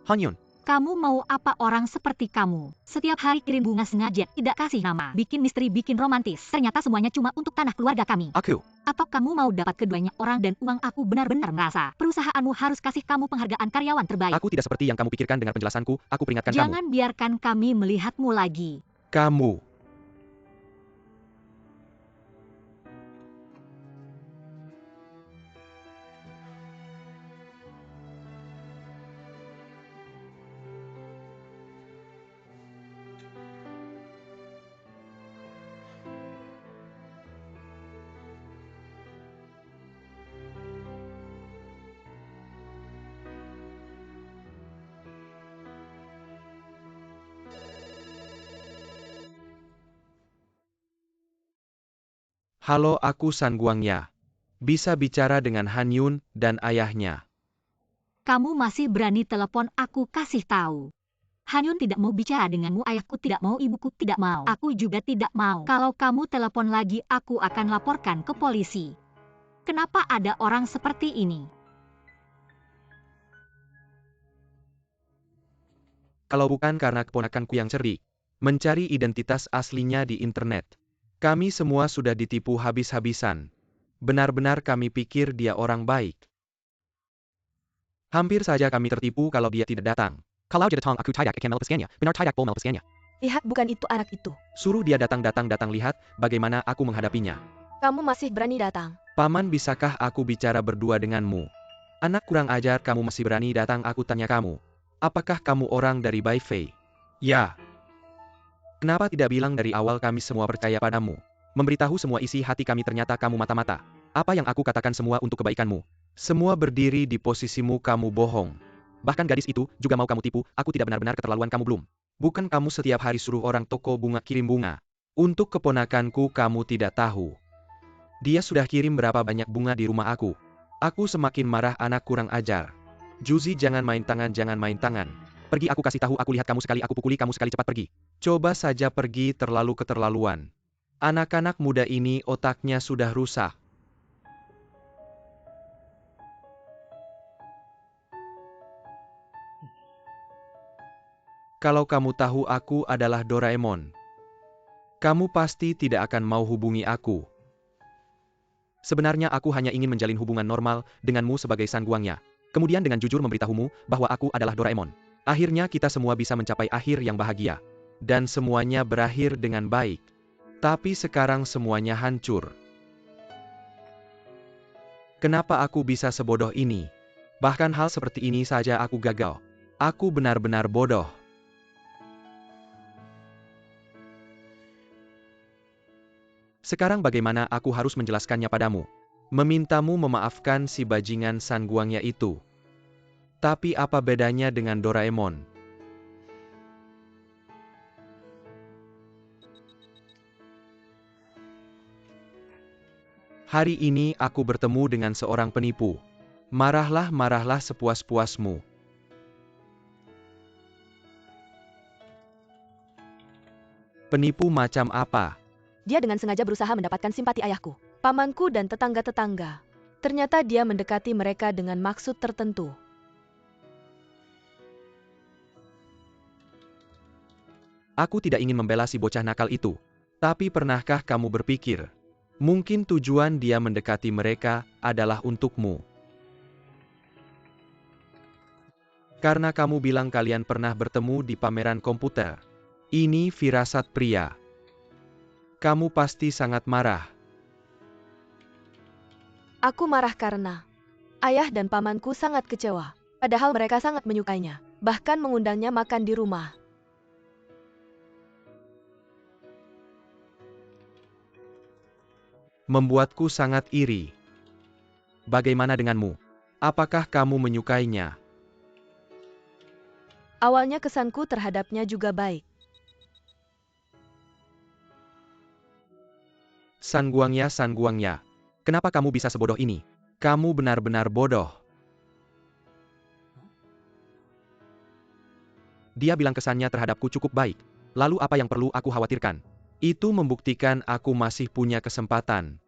A: Han Yun,
C: Kamu mau apa orang seperti kamu? Setiap hari kirim bunga sengaja, tidak kasih nama, bikin misteri, bikin romantis. Ternyata semuanya cuma untuk tanah keluarga kami.
A: aku.
C: Atau kamu mau dapat keduanya orang dan uang? Aku benar-benar merasa perusahaanmu harus kasih kamu penghargaan karyawan terbaik.
A: Aku tidak seperti yang kamu pikirkan dengan penjelasanku. Aku peringatkan kamu.
C: Jangan biarkan kami melihatmu lagi.
A: Kamu. Halo, aku San Guangya. Bisa bicara dengan Han Yun dan ayahnya.
C: Kamu masih berani telepon aku, kasih tahu. Hanyun tidak mau bicara denganmu, ayahku tidak mau, ibuku tidak mau. Aku juga tidak mau. Kalau kamu telepon lagi, aku akan laporkan ke polisi. Kenapa ada orang seperti ini?
A: Kalau bukan karena keponakanku yang cerdik, mencari identitas aslinya di internet. Kami semua sudah ditipu habis-habisan. Benar-benar kami pikir dia orang baik. Hampir saja kami tertipu kalau dia tidak datang. Kalau jadi aku tidak akan melepaskannya, benar tidak mau melepaskannya.
B: Lihat, bukan itu anak itu.
A: Suruh dia datang, lihat bagaimana aku menghadapinya.
B: Kamu masih berani datang.
A: Paman, bisakah aku bicara berdua denganmu? Anak kurang ajar, kamu masih berani datang, aku tanya kamu. Apakah kamu orang dari Bai Fei? Ya. Kenapa tidak bilang dari awal? Kami semua percaya padamu. Memberitahu semua isi hati kami, ternyata kamu mata-mata. Apa yang aku katakan semua untuk kebaikanmu. Semua berdiri di posisimu, kamu bohong. Bahkan gadis itu juga mau kamu tipu. Aku tidak benar-benar keterlaluan, kamu belum. Bukan kamu setiap hari suruh orang toko bunga kirim bunga. Untuk keponakanku kamu tidak tahu. Dia sudah kirim berapa banyak bunga di rumah aku. Aku semakin marah, anak kurang ajar. Juzi, jangan main tangan, jangan main tangan. Pergi, aku kasih tahu, aku lihat kamu sekali, aku pukuli kamu sekali, cepat pergi. Coba saja pergi, terlalu keterlaluan. Anak-anak muda ini otaknya sudah rusak. Kalau kamu tahu aku adalah Doraemon, kamu pasti tidak akan mau hubungi aku. Sebenarnya aku hanya ingin menjalin hubungan normal denganmu sebagai San Guangya. Kemudian dengan jujur memberitahumu bahwa aku adalah Doraemon. Akhirnya kita semua bisa mencapai akhir yang bahagia. Dan semuanya berakhir dengan baik. Tapi sekarang semuanya hancur. Kenapa aku bisa sebodoh ini? Bahkan hal seperti ini saja aku gagal. Aku benar-benar bodoh. Sekarang bagaimana aku harus menjelaskannya padamu? Memintamu memaafkan si bajingan San Guangya itu. Tapi apa bedanya dengan Doraemon? Hari ini aku bertemu dengan seorang penipu. Marahlah, marahlah sepuas-puasmu. Penipu macam apa?
B: Dia dengan sengaja berusaha mendapatkan simpati ayahku, pamanku dan tetangga-tetangga. Ternyata dia mendekati mereka dengan maksud tertentu.
A: Aku tidak ingin membela si bocah nakal itu. Tapi pernahkah kamu berpikir, mungkin tujuan dia mendekati mereka adalah untukmu? Karena kamu bilang kalian pernah bertemu di pameran komputer. Ini firasat pria. Kamu pasti sangat marah.
B: Aku marah karena ayah dan pamanku sangat kecewa. Padahal mereka sangat menyukainya. Bahkan mengundangnya makan di rumah.
A: Membuatku sangat iri. Bagaimana denganmu? Apakah kamu menyukainya?
B: Awalnya kesanku terhadapnya juga baik.
A: San Guangya. Kenapa kamu bisa sebodoh ini? Kamu benar-benar bodoh. Dia bilang kesannya terhadapku cukup baik. Lalu apa yang perlu aku khawatirkan? Itu membuktikan aku masih punya kesempatan.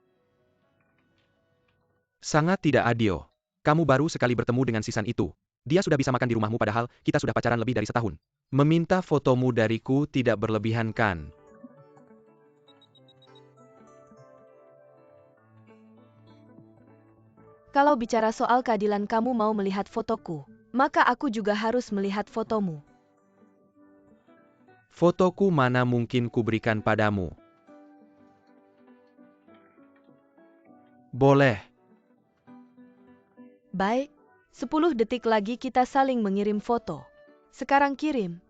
A: Sangat tidak adil. Kamu baru sekali bertemu dengan si San itu. Dia sudah bisa makan di rumahmu padahal kita sudah pacaran lebih dari setahun. Meminta fotomu dariku tidak berlebihan kan?
B: Kalau bicara soal keadilan kamu mau melihat fotoku, maka aku juga harus melihat fotomu.
A: Fotoku mana mungkin kuberikan padamu? Boleh.
B: Baik, 10 detik lagi kita saling mengirim foto. Sekarang kirim.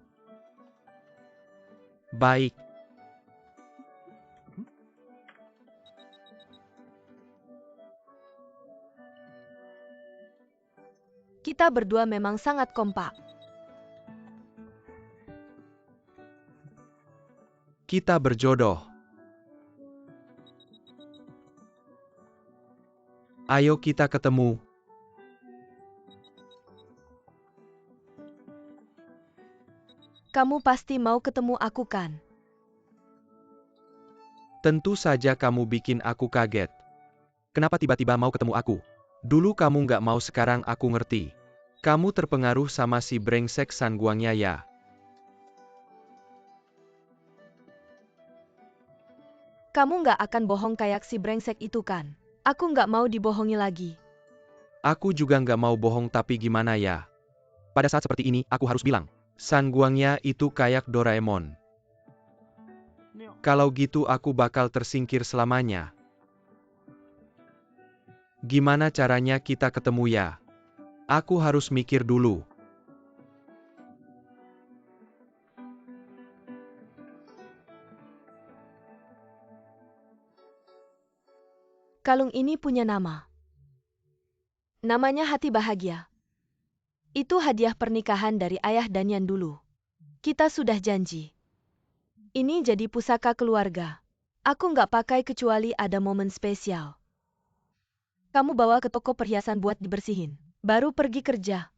A: Baik.
B: Kita berdua memang sangat kompak.
A: Kita berjodoh. Ayo kita ketemu.
B: Kamu pasti mau ketemu aku kan?
A: Tentu saja kamu bikin aku kaget. Kenapa tiba-tiba mau ketemu aku? Dulu kamu nggak mau, sekarang aku ngerti. Kamu terpengaruh sama si brengsek San Guangya ya?
B: Kamu nggak akan bohong kayak si brengsek itu kan? Aku nggak mau dibohongi lagi.
A: Aku juga nggak mau bohong, tapi gimana ya? Pada saat seperti ini, aku harus bilang, San Guangya itu kayak Doraemon. Kalau gitu aku bakal tersingkir selamanya. Gimana caranya kita ketemu ya? Aku harus mikir dulu.
B: Kalung ini punya nama. Namanya Hati Bahagia. Itu hadiah pernikahan dari ayah Danyan dulu. Kita sudah janji. Ini jadi pusaka keluarga. Aku nggak pakai kecuali ada momen spesial. Kamu bawa ke toko perhiasan buat dibersihin. Baru pergi kerja.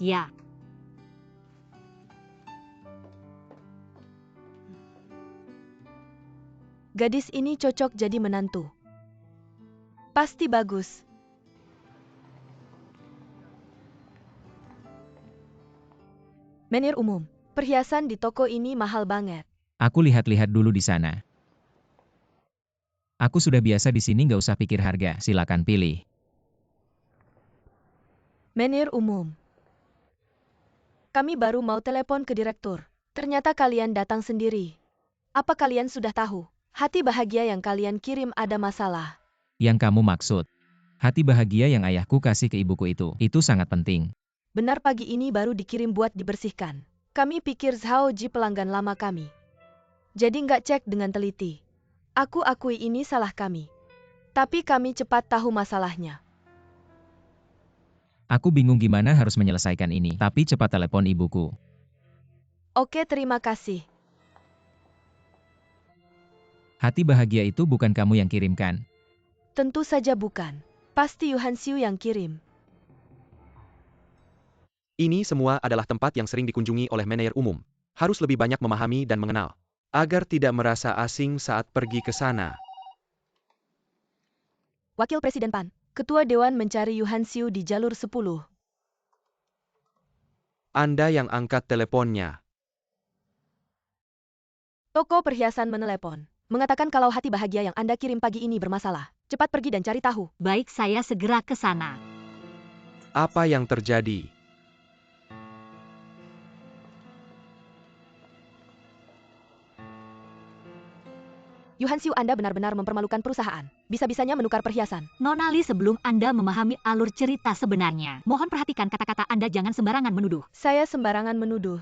C: Ya,
B: Gadis ini cocok jadi menantu. Pasti bagus. Menir umum. Perhiasan di toko ini mahal banget.
D: Aku lihat-lihat dulu di sana. Aku sudah biasa di sini, nggak usah pikir harga, silakan pilih.
B: Menir umum. Kami baru mau telepon ke direktur. Ternyata kalian datang sendiri. Apa kalian sudah tahu? Hati bahagia yang kalian kirim ada masalah.
D: Yang kamu maksud, hati bahagia yang ayahku kasih ke ibuku itu sangat penting.
B: Benar, pagi ini baru dikirim buat dibersihkan. Kami pikir Zhao Ji pelanggan lama kami. Jadi nggak cek dengan teliti. Aku akui ini salah kami. Tapi kami cepat tahu masalahnya.
D: Aku bingung gimana harus menyelesaikan ini, tapi cepat telepon ibuku.
B: Oke, terima kasih.
D: Hati bahagia itu bukan kamu yang kirimkan.
B: Tentu saja bukan. Pasti Yuhan Xiu yang kirim.
A: Ini semua adalah tempat yang sering dikunjungi oleh manajer umum. Harus lebih banyak memahami dan mengenal. Agar tidak merasa asing saat pergi ke sana.
B: Wakil Presiden PAN, Ketua Dewan mencari Yuhan Xiu di jalur 10.
A: Anda yang angkat teleponnya.
B: Toko perhiasan menelepon. Mengatakan kalau hati bahagia yang Anda kirim pagi ini bermasalah. Cepat pergi dan cari tahu.
C: baik, saya segera ke sana.
A: Apa yang terjadi?
B: Yuhan Xiu, Anda benar-benar mempermalukan perusahaan. Bisa-bisanya menukar perhiasan.
C: Nona Li, sebelum Anda memahami alur cerita sebenarnya, mohon perhatikan kata-kata Anda, jangan sembarangan menuduh.
B: Saya sembarangan menuduh.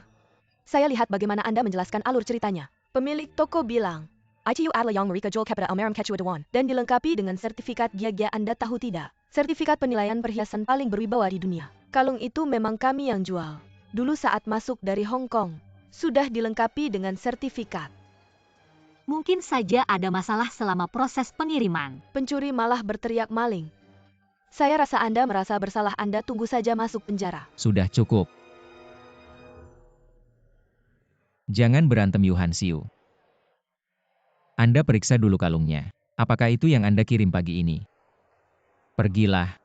B: Saya lihat bagaimana Anda menjelaskan alur ceritanya. Pemilik toko bilang, ITU Adla Yang Merika Joel Kepeda Almaram Kechua Dewan, dan dilengkapi dengan sertifikat Gia Anda tahu tidak? Sertifikat penilaian perhiasan paling berwibawa di dunia. Kalung itu memang kami yang jual. Dulu saat masuk dari Hong Kong, sudah dilengkapi dengan sertifikat.
C: Mungkin saja ada masalah selama proses pengiriman.
B: Pencuri malah berteriak maling. Saya rasa Anda merasa bersalah, Anda tunggu saja masuk penjara.
D: Sudah cukup. Jangan berantem Yuhan Siu. Anda periksa dulu kalungnya. Apakah itu yang Anda kirim pagi ini? Pergilah.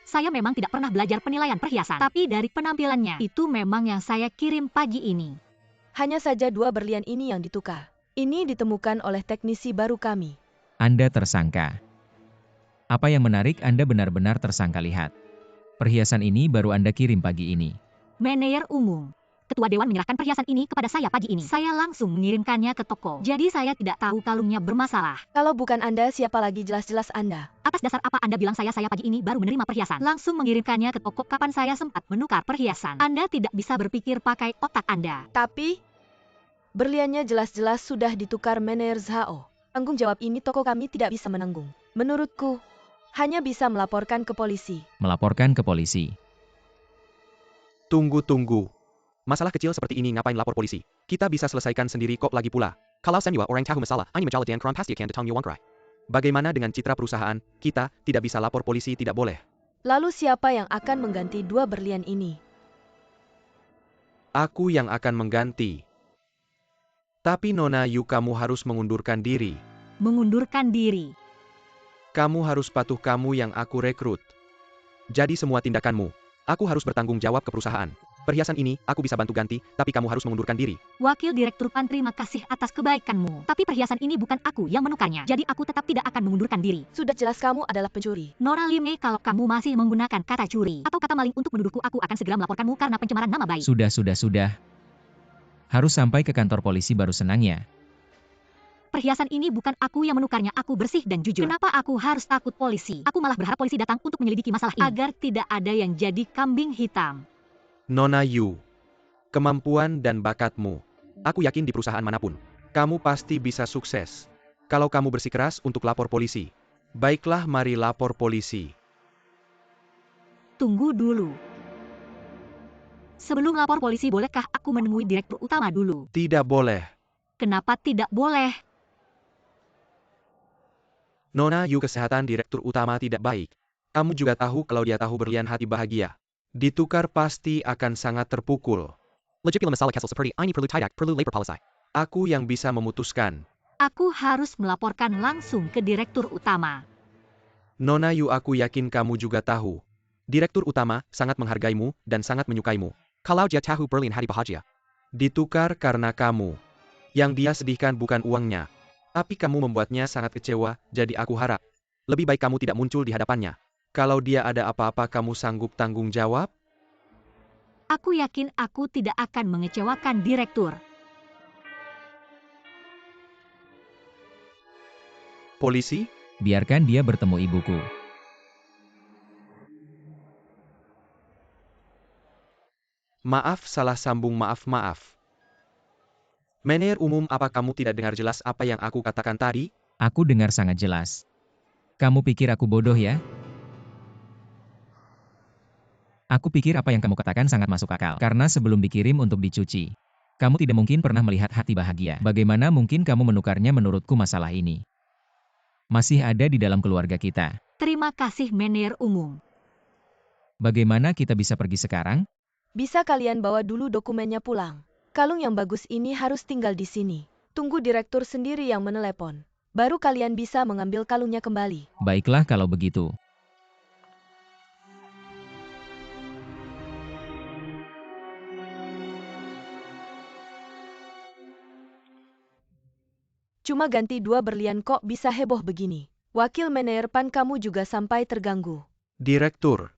C: Saya memang tidak pernah belajar penilaian perhiasan, tapi dari penampilannya, itu memang yang saya kirim pagi ini.
B: Hanya saja 2 berlian ini yang ditukar. Ini ditemukan oleh teknisi baru kami.
D: Anda tersangka. Apa yang menarik, Anda benar-benar tersangka. Lihat. Perhiasan ini baru Anda kirim pagi ini.
C: Manajer umum. Ketua Dewan menyerahkan perhiasan ini kepada saya pagi ini. Saya langsung mengirimkannya ke toko. Jadi saya tidak tahu kalungnya bermasalah.
B: Kalau bukan Anda, siapa lagi? Jelas-jelas Anda.
C: Atas dasar apa Anda bilang saya pagi ini baru menerima perhiasan? Langsung mengirimkannya ke toko kapan saya sempat menukar perhiasan. Anda tidak bisa berpikir pakai otak Anda.
B: Tapi, berliannya jelas-jelas sudah ditukar Manajer Zhao. Tanggung jawab ini toko kami tidak bisa menanggung. Menurutku, hanya bisa melaporkan ke polisi.
D: Melaporkan ke polisi.
A: Tunggu. Masalah kecil seperti ini ngapain lapor polisi? Kita bisa selesaikan sendiri kok, lagi pula. Kalau semua orang tahu masalah, ini majalah dan kron pasti akan datang Yuan Krai. Bagaimana dengan citra perusahaan? Kita tidak bisa lapor polisi, tidak boleh.
B: Lalu siapa yang akan mengganti 2 berlian ini?
A: Aku yang akan mengganti. Tapi Nona Yu, kamu harus mengundurkan diri.
C: Mengundurkan diri.
A: Kamu harus patuh, kamu yang aku rekrut. Jadi semua tindakanmu, aku harus bertanggung jawab ke perusahaan. Perhiasan ini, aku bisa bantu ganti, tapi kamu harus mengundurkan diri.
C: Wakil Direktur Pan, terima kasih atas kebaikanmu. Tapi perhiasan ini bukan aku yang menukarnya. Jadi aku tetap tidak akan mengundurkan diri.
B: Sudah jelas kamu adalah pencuri.
C: Nora Limei, kalau kamu masih menggunakan kata curi atau kata maling untuk menuduhku, aku akan segera melaporkanmu karena pencemaran nama baik.
D: Sudah. Harus sampai ke kantor polisi baru senangnya.
C: Perhiasan ini bukan aku yang menukarnya, aku bersih dan jujur. Kenapa aku harus takut polisi? Aku malah berharap polisi datang untuk menyelidiki masalah ini. Agar tidak ada yang jadi kambing hitam.
A: Nona Yu, kemampuan dan bakatmu, aku yakin di perusahaan manapun, kamu pasti bisa sukses. Kalau kamu bersikeras untuk lapor polisi. Baiklah, mari lapor polisi.
C: Tunggu dulu. Sebelum lapor polisi, bolehkah aku menemui direktur utama dulu?
A: Tidak boleh.
C: Kenapa tidak boleh?
A: Nona Yu, kesehatan direktur utama tidak baik. Kamu juga tahu kalau dia tahu berlian hati bahagia ditukar pasti akan sangat terpukul. Lejipila masalah castle seperti ini perlu tidak perlu lapor polisi. Aku yang bisa memutuskan.
C: Aku harus melaporkan langsung ke direktur utama.
A: Nona Yu, aku yakin kamu juga tahu. Direktur utama sangat menghargaimu dan sangat menyukaimu. Kalau dia tahu berlian hati bahagia ditukar karena kamu. Yang dia sedihkan bukan uangnya, tapi kamu membuatnya sangat kecewa, jadi aku harap lebih baik kamu tidak muncul di hadapannya. Kalau dia ada apa-apa, kamu sanggup tanggung jawab?
C: Aku yakin aku tidak akan mengecewakan direktur.
A: Polisi?
D: Biarkan dia bertemu ibuku.
A: Maaf, salah sambung, maaf. Manajer umum, apa kamu tidak dengar jelas apa yang aku katakan tadi?
D: Aku dengar sangat jelas. Kamu pikir aku bodoh ya? Aku pikir apa yang kamu katakan sangat masuk akal. Karena sebelum dikirim untuk dicuci, kamu tidak mungkin pernah melihat hati bahagia. Bagaimana mungkin kamu menukarnya? Menurutku masalah ini masih ada di dalam keluarga kita.
C: Terima kasih manajer umum.
D: Bagaimana kita bisa pergi sekarang?
B: Bisa kalian bawa dulu dokumennya pulang. Kalung yang bagus ini harus tinggal di sini. Tunggu direktur sendiri yang menelepon. Baru kalian bisa mengambil kalungnya kembali.
D: Baiklah kalau begitu.
B: Cuma ganti 2 berlian kok bisa heboh begini. Wakil manajer Pan, kamu juga sampai terganggu.
A: Direktur,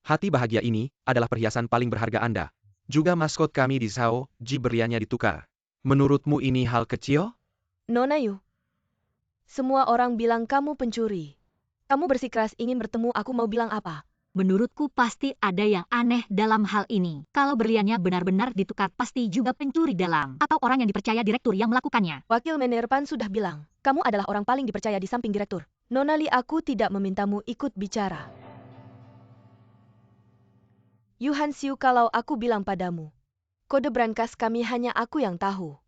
A: hati bahagia ini adalah perhiasan paling berharga Anda. Juga maskot kami di Zhao Ji, berliannya ditukar. Menurutmu ini hal kecil?
B: Nona Yu, semua orang bilang kamu pencuri. Kamu bersikeras ingin bertemu, aku mau bilang apa?
C: Menurutku pasti ada yang aneh dalam hal ini. Kalau berliannya benar-benar ditukar pasti juga pencuri dalam. Atau orang yang dipercaya direktur yang melakukannya.
B: Wakil Manajer Pan sudah bilang, kamu adalah orang paling dipercaya di samping direktur. Nona Li, aku tidak memintamu ikut bicara. Yu Hansiu, kalau aku bilang padamu, kode brankas kami hanya aku yang tahu.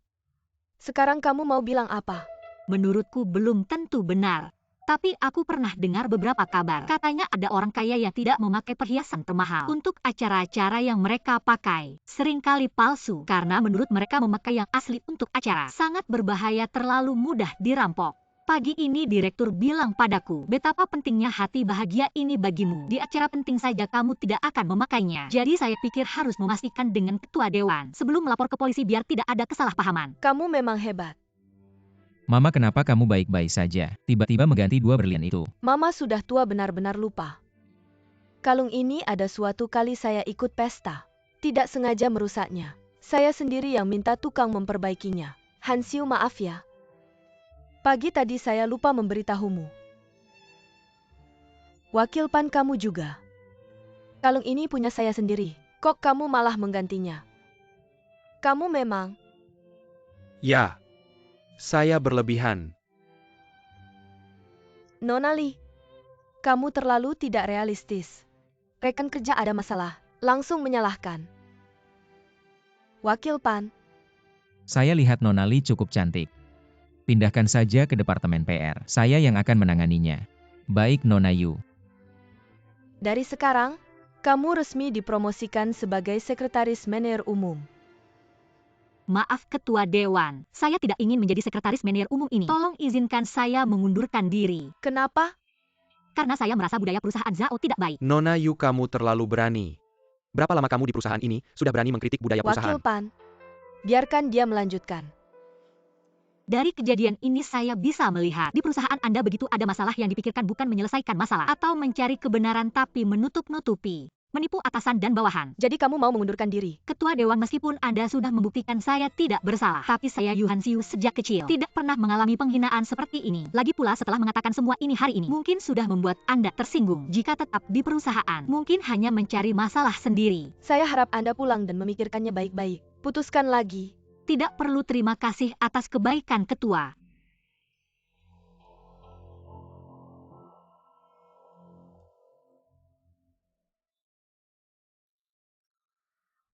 B: Sekarang kamu mau bilang apa?
C: Menurutku belum tentu benar. Tapi aku pernah dengar beberapa kabar. Katanya ada orang kaya yang tidak memakai perhiasan termahal untuk acara-acara yang mereka pakai. Seringkali palsu karena menurut mereka memakai yang asli untuk acara. Sangat berbahaya, terlalu mudah dirampok. Pagi ini direktur bilang padaku, betapa pentingnya hati bahagia ini bagimu. Di acara penting saja kamu tidak akan memakainya. Jadi saya pikir harus memastikan dengan ketua dewan sebelum melapor ke polisi biar tidak ada kesalahpahaman.
B: Kamu memang hebat.
D: Mama, kenapa kamu baik-baik saja, tiba-tiba mengganti 2 berlian itu?
B: Mama sudah tua, benar-benar lupa. Kalung ini ada suatu kali saya ikut pesta. Tidak sengaja merusaknya. Saya sendiri yang minta tukang memperbaikinya. Hansiu, maaf ya. Pagi tadi saya lupa memberitahumu. Wakil Pan, kamu juga. Kalung ini punya saya sendiri. Kok kamu malah menggantinya? Kamu memang...
A: Ya. Saya berlebihan.
B: Nona Li, kamu terlalu tidak realistis. Rekan kerja ada masalah, langsung menyalahkan. Wakil Pan,
D: Saya lihat Nona Li cukup cantik. Pindahkan saja ke Departemen PR, saya yang akan menanganinya. Baik Nona Yu.
B: dari sekarang, kamu resmi dipromosikan sebagai Sekretaris Manajer Umum.
C: Maaf Ketua Dewan, saya tidak ingin menjadi sekretaris manajer umum ini. Tolong izinkan saya mengundurkan diri.
B: Kenapa?
C: Karena saya merasa budaya perusahaan Zhao tidak baik.
A: Nona Yu, kamu terlalu berani. Berapa lama kamu di perusahaan ini, sudah berani mengkritik budaya perusahaan?
B: Wakil Pan, biarkan dia melanjutkan.
C: Dari kejadian ini saya bisa melihat di perusahaan Anda begitu ada masalah yang dipikirkan bukan menyelesaikan masalah atau mencari kebenaran tapi menutup-nutupi. Menipu atasan dan bawahan.
B: Jadi kamu mau mengundurkan diri?
C: Ketua Dewan, meskipun Anda sudah membuktikan saya tidak bersalah, tapi saya Yu Hansiu sejak kecil tidak pernah mengalami penghinaan seperti ini. Lagi pula setelah mengatakan semua ini hari ini, mungkin sudah membuat Anda tersinggung. Jika tetap di perusahaan, mungkin hanya mencari masalah sendiri.
B: Saya harap Anda pulang dan memikirkannya baik-baik. Putuskan lagi.
C: Tidak perlu terima kasih atas kebaikan Ketua.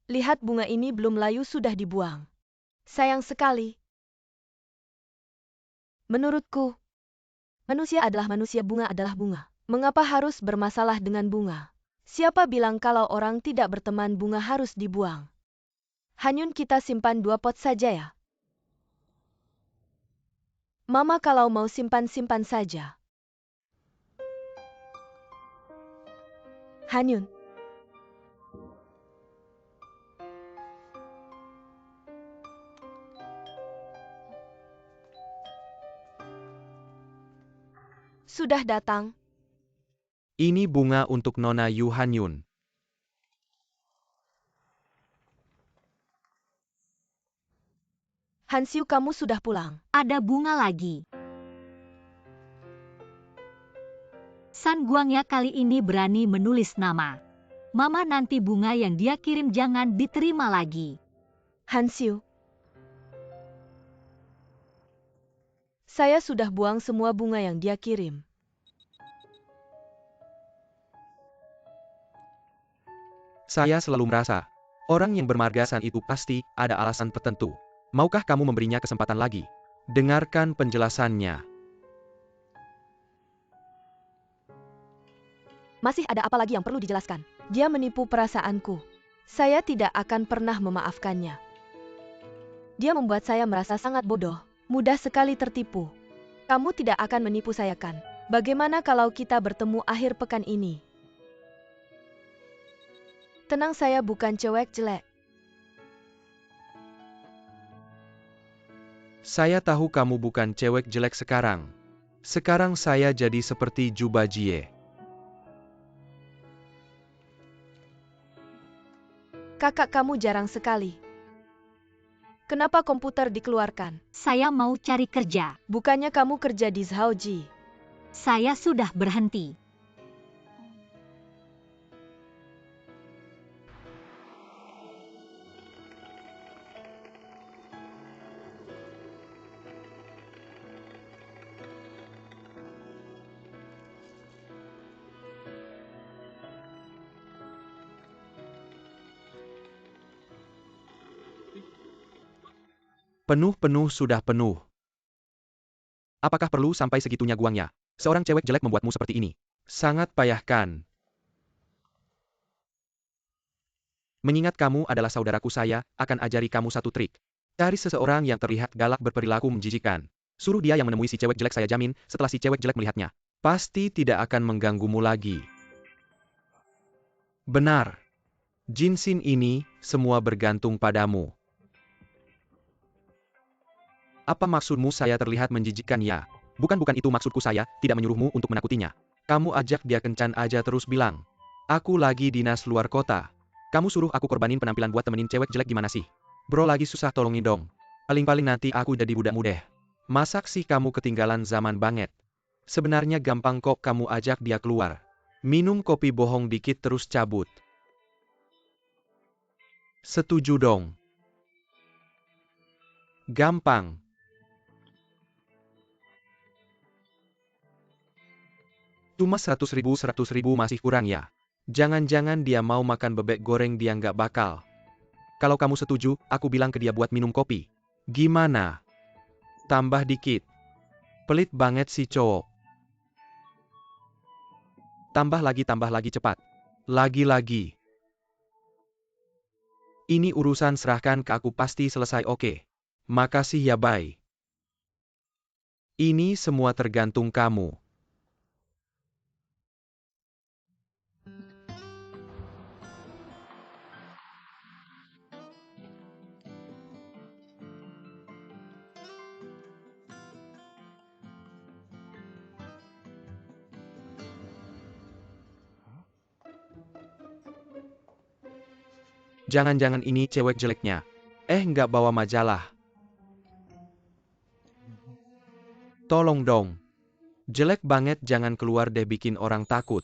B: Lihat, bunga ini belum layu sudah dibuang. Sayang sekali. Menurutku, manusia adalah manusia, bunga adalah bunga. Mengapa harus bermasalah dengan bunga? Siapa bilang kalau orang tidak berteman bunga harus dibuang? Hanyun, kita simpan 2 pot saja ya. Mama kalau mau simpan-simpan saja. Hanyun. Sudah datang.
A: Ini bunga untuk Nona Yu Hanyun.
B: Hansiu, kamu sudah pulang.
C: Ada bunga lagi. San Guangya kali ini berani menulis nama. Mama, nanti bunga yang dia kirim jangan diterima lagi.
B: Hansiu. Saya sudah buang semua bunga yang dia kirim.
A: Saya selalu merasa, orang yang bermargasan itu pasti ada alasan tertentu. Maukah kamu memberinya kesempatan lagi? Dengarkan penjelasannya.
B: Masih ada apa lagi yang perlu dijelaskan? Dia menipu perasaanku. Saya tidak akan pernah memaafkannya. Dia membuat saya merasa sangat bodoh, mudah sekali tertipu. Kamu tidak akan menipu saya kan? Bagaimana kalau kita bertemu akhir pekan ini? Tenang, saya bukan cewek jelek.
A: Saya tahu kamu bukan cewek jelek sekarang. Sekarang saya jadi seperti Juba Jie.
B: Kakak kamu jarang sekali. Kenapa komputer dikeluarkan?
C: Saya mau cari kerja.
B: Bukannya kamu kerja di Zhaoji?
C: Saya sudah berhenti.
A: Penuh sudah penuh. Apakah perlu sampai segitunya guangnya? Seorang cewek jelek membuatmu seperti ini. Sangat payah kan? Mengingat kamu adalah saudaraku, saya akan ajari kamu satu trik. Cari seseorang yang terlihat galak berperilaku menjijikan. Suruh dia yang menemui si cewek jelek, saya jamin, setelah si cewek jelek melihatnya, pasti tidak akan mengganggumu lagi. Benar. Jinsin ini, semua bergantung padamu. Apa maksudmu saya terlihat menjijikkan ya? Bukan itu maksudku, saya tidak menyuruhmu untuk menakutinya. Kamu ajak dia kencan aja terus bilang. Aku lagi dinas luar kota. Kamu suruh aku korbanin penampilan buat temenin cewek jelek gimana sih? Bro lagi susah, tolongin dong. Paling-paling nanti aku jadi budakmu deh. Masak sih kamu ketinggalan zaman banget. Sebenarnya gampang kok, kamu ajak dia keluar. Minum kopi, bohong dikit terus cabut. Setuju dong. Gampang. Cuma 100.000 masih kurang ya? Jangan-jangan dia mau makan bebek goreng, dia nggak bakal. Kalau kamu setuju, aku bilang ke dia buat minum kopi. Gimana? Tambah dikit. Pelit banget si cowok. Tambah lagi cepat. Lagi-lagi. Ini urusan serahkan ke aku, pasti selesai, oke? Makasih ya, bye. Ini semua tergantung kamu. Jangan-jangan ini cewek jeleknya. Nggak bawa majalah. Tolong dong. Jelek banget, jangan keluar deh, bikin orang takut.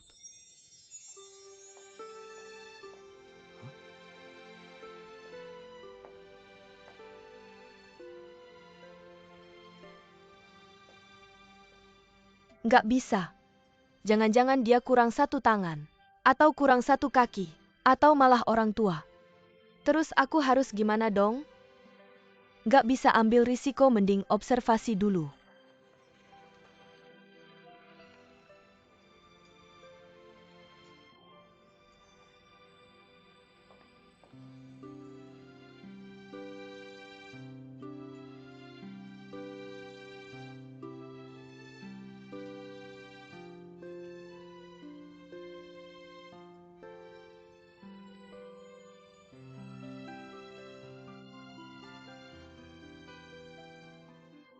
B: Nggak bisa. Jangan-jangan dia kurang satu tangan. Atau kurang satu kaki. Atau malah orang tua. Terus aku harus gimana dong? Nggak bisa ambil risiko, mending observasi dulu.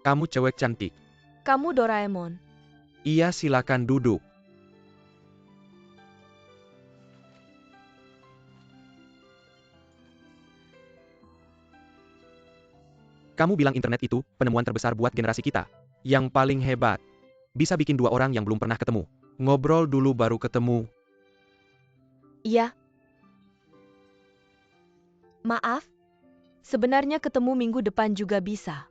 A: Kamu cewek cantik.
B: Kamu Doraemon.
A: Iya, silakan duduk. Kamu bilang internet itu penemuan terbesar buat generasi kita. Yang paling hebat. Bisa bikin dua orang yang belum pernah ketemu ngobrol dulu baru ketemu.
B: Iya. Maaf. Sebenarnya ketemu minggu depan juga bisa.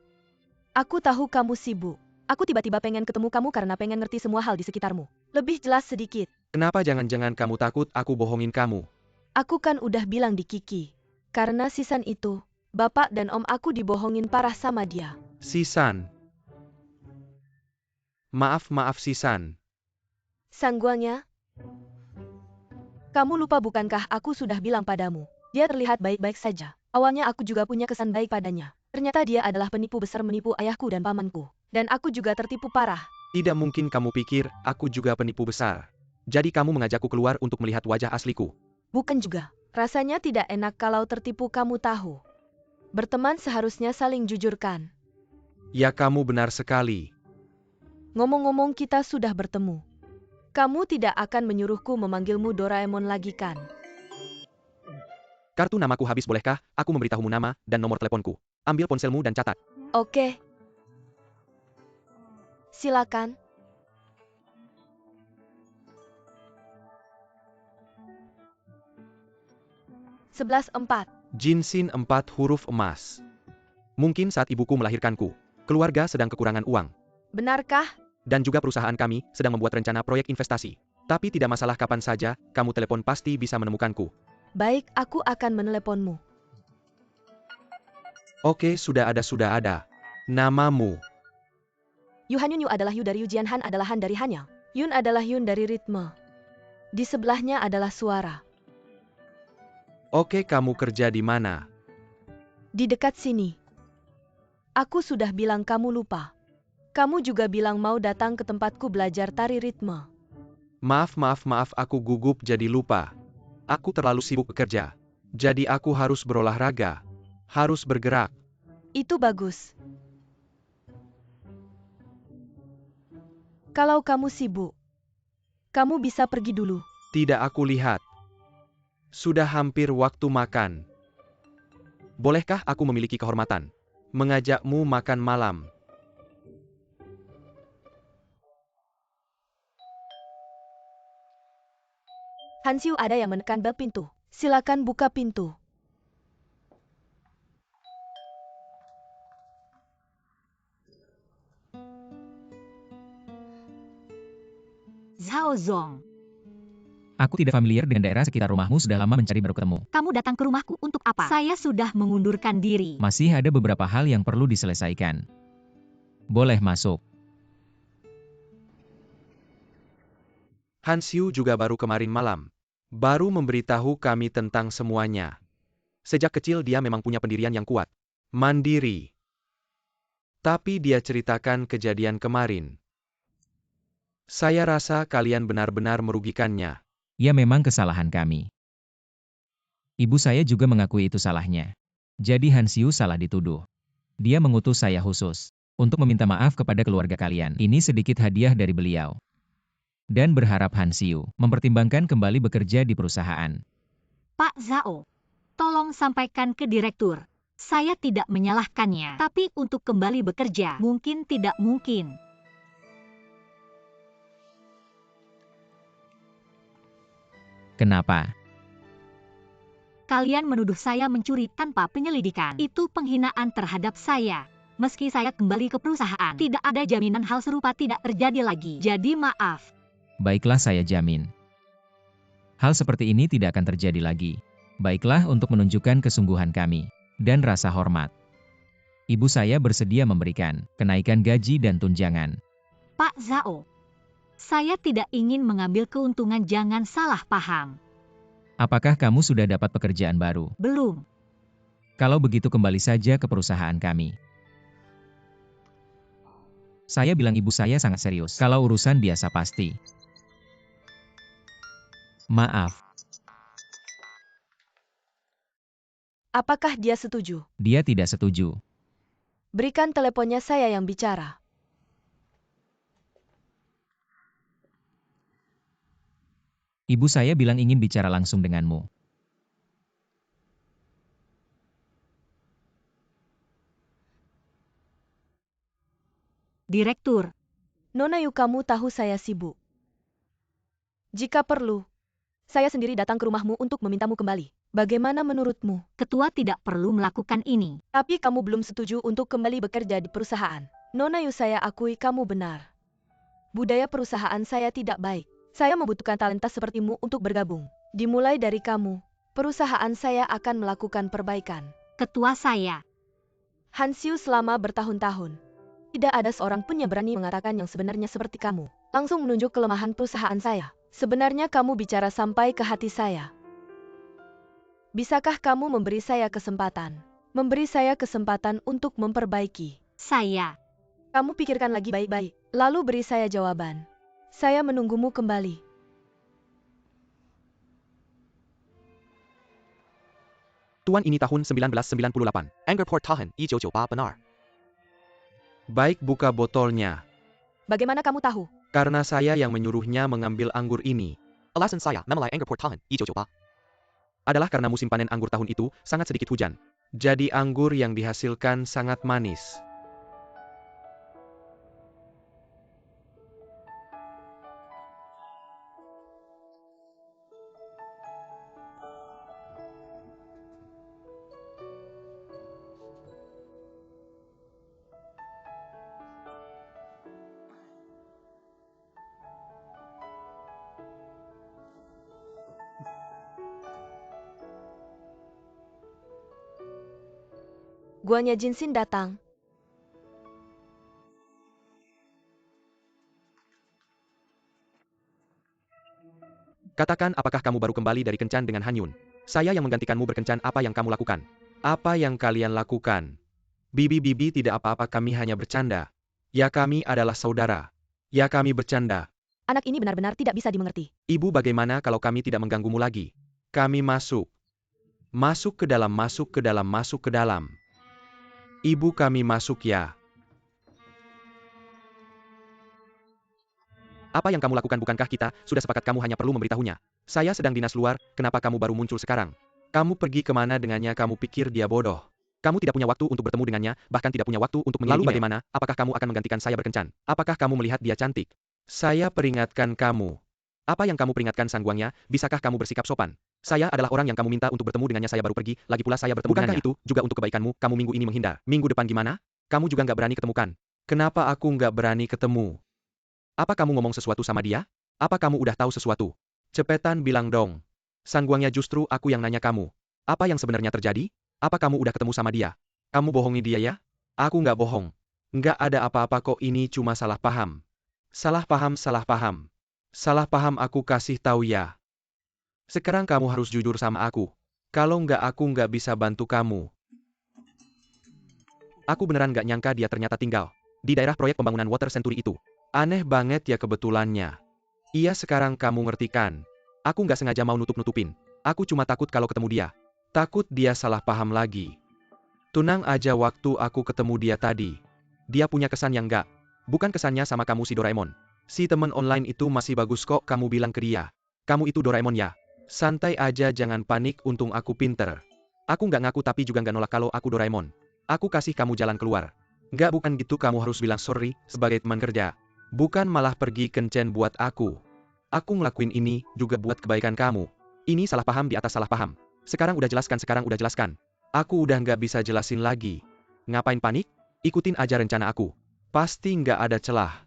B: Aku tahu kamu sibuk. Aku tiba-tiba pengen ketemu kamu karena pengen ngerti semua hal di sekitarmu. Lebih jelas sedikit.
A: Kenapa jangan-jangan kamu takut aku bohongin kamu?
B: Aku kan udah bilang di Kiki. Karena Sisan itu, bapak dan om aku dibohongin parah sama dia.
A: Sisan. Maaf Sisan.
B: Sangguangnya? Kamu lupa bukankah aku sudah bilang padamu? Dia terlihat baik-baik saja. Awalnya aku juga punya kesan baik padanya. Ternyata dia adalah penipu besar, menipu ayahku dan pamanku. Dan aku juga tertipu parah.
A: Tidak mungkin kamu pikir aku juga penipu besar. Jadi kamu mengajakku keluar untuk melihat wajah asliku.
B: Bukan juga. Rasanya tidak enak kalau tertipu, kamu tahu. Berteman seharusnya saling jujurkan.
A: Ya, kamu benar sekali.
B: Ngomong-ngomong, kita sudah bertemu. Kamu tidak akan menyuruhku memanggilmu Doraemon lagi kan?
A: Kartu namaku habis, bolehkah aku memberitahumu nama dan nomor teleponku? Ambil ponselmu dan catat.
B: Oke. Silakan. (11.4)
A: Jinsin 4 huruf emas. Mungkin saat ibuku melahirkanku, keluarga sedang kekurangan uang.
B: Benarkah?
A: Dan juga perusahaan kami sedang membuat rencana proyek investasi. Tapi tidak masalah, kapan saja kamu telepon pasti bisa menemukanku.
B: Baik, aku akan meneleponmu.
A: Oke, sudah ada, sudah ada. Namamu.
B: Yu Han Yun Yu adalah Yu dari Yu, Jian Han adalah Han dari Hanya. Yun adalah Yun dari ritme. Di sebelahnya adalah suara.
A: Oke, kamu kerja di mana?
B: Di dekat sini. Aku sudah bilang kamu lupa. Kamu juga bilang mau datang ke tempatku belajar tari ritme.
A: Maaf, aku gugup jadi lupa. Aku terlalu sibuk bekerja. Jadi aku harus berolahraga. Harus bergerak.
B: Itu bagus. Kalau kamu sibuk, kamu bisa pergi dulu.
A: Tidak, aku lihat. Sudah hampir waktu makan. Bolehkah aku memiliki kehormatan mengajakmu makan malam?
B: Han Xiu ada yang menekan bel pintu. Silakan buka pintu.
C: Zhao Zong,
D: Aku tidak familiar dengan daerah sekitar rumahmu, sudah lama mencari baru ketemu.
C: kamu datang ke rumahku untuk apa? Saya sudah mengundurkan diri.
D: Masih ada beberapa hal yang perlu diselesaikan. Boleh masuk.
A: Han Xiu juga baru kemarin malam. Baru memberitahu kami tentang semuanya. Sejak kecil dia memang punya pendirian yang kuat. Mandiri. Tapi dia ceritakan kejadian kemarin. Saya rasa kalian benar-benar merugikannya.
D: Ya, memang kesalahan kami. Ibu saya juga mengakui itu salahnya. Jadi Hansiu salah dituduh. Dia mengutus saya khusus untuk meminta maaf kepada keluarga kalian. Ini sedikit hadiah dari beliau. Dan berharap Hansiu mempertimbangkan kembali bekerja di perusahaan.
C: Pak Zhao, tolong sampaikan ke direktur. Saya tidak menyalahkannya, tapi untuk kembali bekerja mungkin tidak mungkin.
D: Kenapa?
C: Kalian menuduh saya mencuri tanpa penyelidikan. Itu penghinaan terhadap saya. Meski saya kembali ke perusahaan, tidak ada jaminan hal serupa tidak terjadi lagi. Jadi maaf.
D: Baiklah, saya jamin. Hal seperti ini tidak akan terjadi lagi. Baiklah, untuk menunjukkan kesungguhan kami dan rasa hormat, ibu saya bersedia memberikan kenaikan gaji dan tunjangan.
C: Pak Zhao, saya tidak ingin mengambil keuntungan, jangan salah paham.
D: Apakah kamu sudah dapat pekerjaan baru?
C: Belum.
D: Kalau begitu kembali saja ke perusahaan kami. Saya bilang ibu saya sangat serius. Kalau urusan biasa pasti. Maaf,
B: Apakah dia setuju?
D: dia tidak setuju.
B: Berikan teleponnya, saya yang bicara.
D: Ibu saya bilang ingin bicara langsung denganmu.
C: Direktur,
B: Nona Yu, kamu tahu saya sibuk. Jika perlu, saya sendiri datang ke rumahmu untuk memintamu kembali. Bagaimana menurutmu?
C: ketua tidak perlu melakukan ini.
B: Tapi kamu belum setuju untuk kembali bekerja di perusahaan. Nona Yu, saya akui kamu benar. Budaya perusahaan saya tidak baik. Saya membutuhkan talenta sepertimu untuk bergabung. Dimulai dari kamu, perusahaan saya akan melakukan perbaikan.
C: Ketua saya,
B: Han Xiu selama bertahun-tahun. Tidak ada seorang pun yang berani mengatakan yang sebenarnya seperti kamu. Langsung menunjuk kelemahan perusahaan saya. Sebenarnya kamu bicara sampai ke hati saya. Bisakah kamu memberi saya kesempatan? Memberi saya kesempatan untuk memperbaiki.
C: saya.
B: Kamu pikirkan lagi baik-baik, lalu beri saya jawaban. Saya menunggumu kembali.
A: Tuan, ini tahun 1998. Angerport Tahan, 1998 benar. Baik, buka botolnya.
B: Bagaimana kamu tahu?
A: Karena saya yang menyuruhnya mengambil anggur ini. Alasan saya memelai Angerport Tahan, 1998. Adalah karena musim panen anggur tahun itu sangat sedikit hujan. Jadi anggur yang dihasilkan sangat manis.
B: Guanya Jinsin datang.
A: Katakan apakah kamu baru kembali dari kencan dengan Hanyun? Saya yang menggantikanmu berkencan, apa yang kamu lakukan? Apa yang kalian lakukan? Bibi tidak apa-apa, kami hanya bercanda. Ya kami adalah saudara. Ya kami bercanda.
B: Anak ini benar-benar tidak bisa dimengerti.
A: Ibu bagaimana kalau kami tidak mengganggumu lagi? Kami masuk. Masuk ke dalam, masuk ke dalam, masuk ke dalam. Ibu kami masuk ya. Apa yang kamu lakukan, bukankah kita sudah sepakat kamu hanya perlu memberitahunya? Saya sedang dinas luar, kenapa kamu baru muncul sekarang? Kamu pergi kemana dengannya? Kamu pikir dia bodoh? Kamu tidak punya waktu untuk bertemu dengannya, bahkan tidak punya waktu untuk mengirim email. Lalu bagaimana? Apakah kamu akan menggantikan saya berkencan? Apakah kamu melihat dia cantik? Saya peringatkan kamu. Apa yang kamu peringatkan, Sang Guangnya? Bisakah kamu bersikap sopan? Saya adalah orang yang kamu minta untuk bertemu dengannya, saya baru pergi, lagi pula saya bertemu dengannya. Bukankah itu juga untuk kebaikanmu? Kamu minggu ini menghindar. Minggu depan gimana? Kamu juga nggak berani ketemukan. Kenapa aku nggak berani ketemu? Apa kamu ngomong sesuatu sama dia? Apa kamu udah tahu sesuatu? Cepetan bilang dong. Sang Guangnya, justru aku yang nanya kamu. Apa yang sebenarnya terjadi? Apa kamu udah ketemu sama dia? Kamu bohongi dia ya? Aku nggak bohong. Nggak ada apa-apa kok, ini cuma salah paham. Salah paham, salah paham. Salah paham, aku kasih tahu ya. Sekarang kamu harus jujur sama aku. Kalau nggak aku nggak bisa bantu kamu. Aku beneran nggak nyangka dia ternyata tinggal di daerah proyek pembangunan Water Century itu. Aneh banget ya kebetulannya. Iya, sekarang kamu ngerti kan? Aku nggak sengaja mau nutup-nutupin. Aku cuma takut kalau ketemu dia. Takut dia salah paham lagi. Tunang aja waktu aku ketemu dia tadi. Dia punya kesan yang nggak. Bukan kesannya sama kamu si Doraemon. Si temen online itu masih bagus kok, kamu bilang ke dia. Kamu itu Doraemon ya? Santai aja, jangan panik, untung aku pinter. Aku nggak ngaku tapi juga nggak nolak kalau aku Doraemon. Aku kasih kamu jalan keluar. Nggak, bukan gitu, kamu harus bilang sorry sebagai teman kerja. Bukan malah pergi kencan buat aku. Aku ngelakuin ini juga buat kebaikan kamu. Ini salah paham di atas salah paham. Sekarang udah jelaskan. Aku udah nggak bisa jelasin lagi. Ngapain panik? Ikutin aja rencana aku. Pasti nggak ada celah.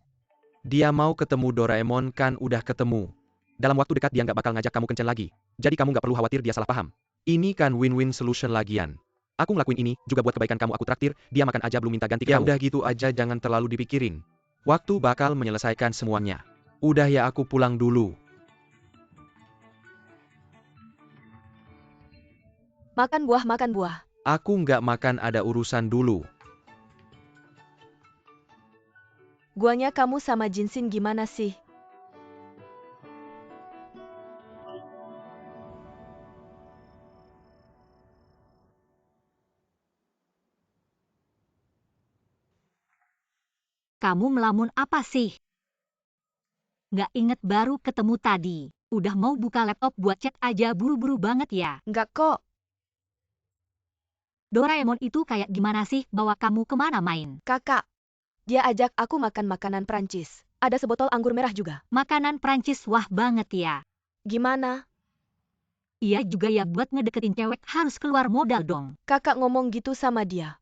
A: Dia mau ketemu Doraemon kan udah ketemu. Dalam waktu dekat dia nggak bakal ngajak kamu kencan lagi. Jadi kamu nggak perlu khawatir dia salah paham. Ini kan win-win solution lagian. Aku ngelakuin ini juga buat kebaikan kamu, aku traktir, dia makan aja belum minta ganti kamu. Ya udah gitu aja, jangan terlalu dipikirin. Waktu bakal menyelesaikan semuanya. Udah ya, aku pulang dulu.
B: Makan buah, makan buah.
A: Aku nggak makan, ada urusan dulu.
B: Guanya kamu sama Jinsin gimana sih?
C: Kamu melamun apa sih? Nggak inget baru ketemu tadi. Udah mau buka laptop buat chat aja buru-buru banget ya.
B: Nggak kok.
C: Doraemon itu kayak gimana sih, bawa kamu kemana main?
B: Kakak. Dia ajak aku makan makanan Prancis. Ada sebotol anggur merah juga.
C: Makanan Prancis, wah banget ya.
B: Gimana?
C: Iya juga ya, buat ngedeketin cewek harus keluar modal dong.
B: Kakak ngomong gitu sama dia.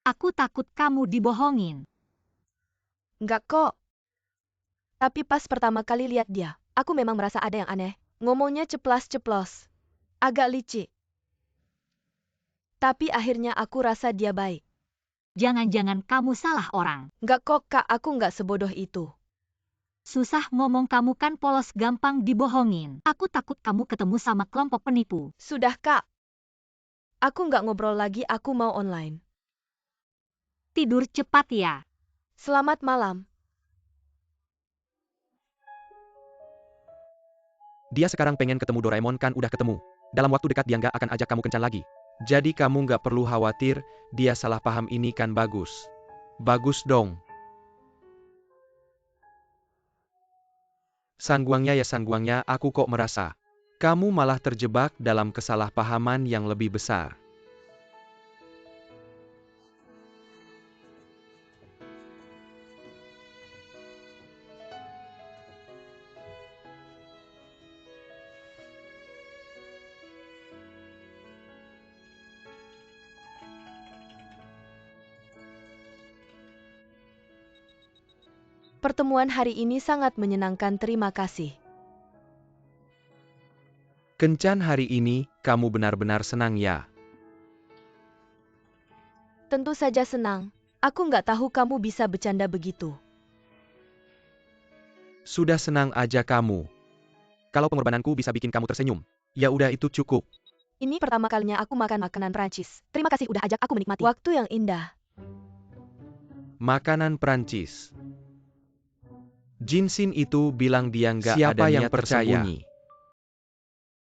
C: Aku takut kamu dibohongin.
B: Nggak kok. Tapi pas pertama kali lihat dia, aku memang merasa ada yang aneh. Ngomongnya ceplas-ceplos. Agak licik. Tapi akhirnya aku rasa dia baik.
C: Jangan-jangan kamu salah orang.
B: Nggak kok kak, aku nggak sebodoh itu.
C: Susah ngomong, kamu kan polos, gampang dibohongin. Aku takut kamu ketemu sama kelompok penipu.
B: Sudah kak. Aku nggak ngobrol lagi, aku mau online.
C: Tidur cepat ya.
B: Selamat malam.
A: Dia sekarang pengen ketemu Doraemon kan udah ketemu. Dalam waktu dekat dia nggak akan ajak kamu kencan lagi. Jadi kamu nggak perlu khawatir, dia salah paham, ini kan bagus. Bagus dong. Sang Guangnya ya Sang Guangnya, aku kok merasa kamu malah terjebak dalam kesalahpahaman yang lebih besar.
B: Pertemuan hari ini sangat menyenangkan, terima kasih.
A: Kencan hari ini, kamu benar-benar senang ya?
B: Tentu saja senang. Aku nggak tahu kamu bisa bercanda begitu.
A: Sudah senang aja kamu. Kalau pengorbananku bisa bikin kamu tersenyum, ya udah itu cukup.
B: Ini pertama kalinya aku makan makanan Prancis. Terima kasih udah ajak aku menikmati waktu yang indah.
A: Makanan Prancis. Jinsin itu bilang dia nggak ada
E: Siapa yang
A: niat tersembunyi.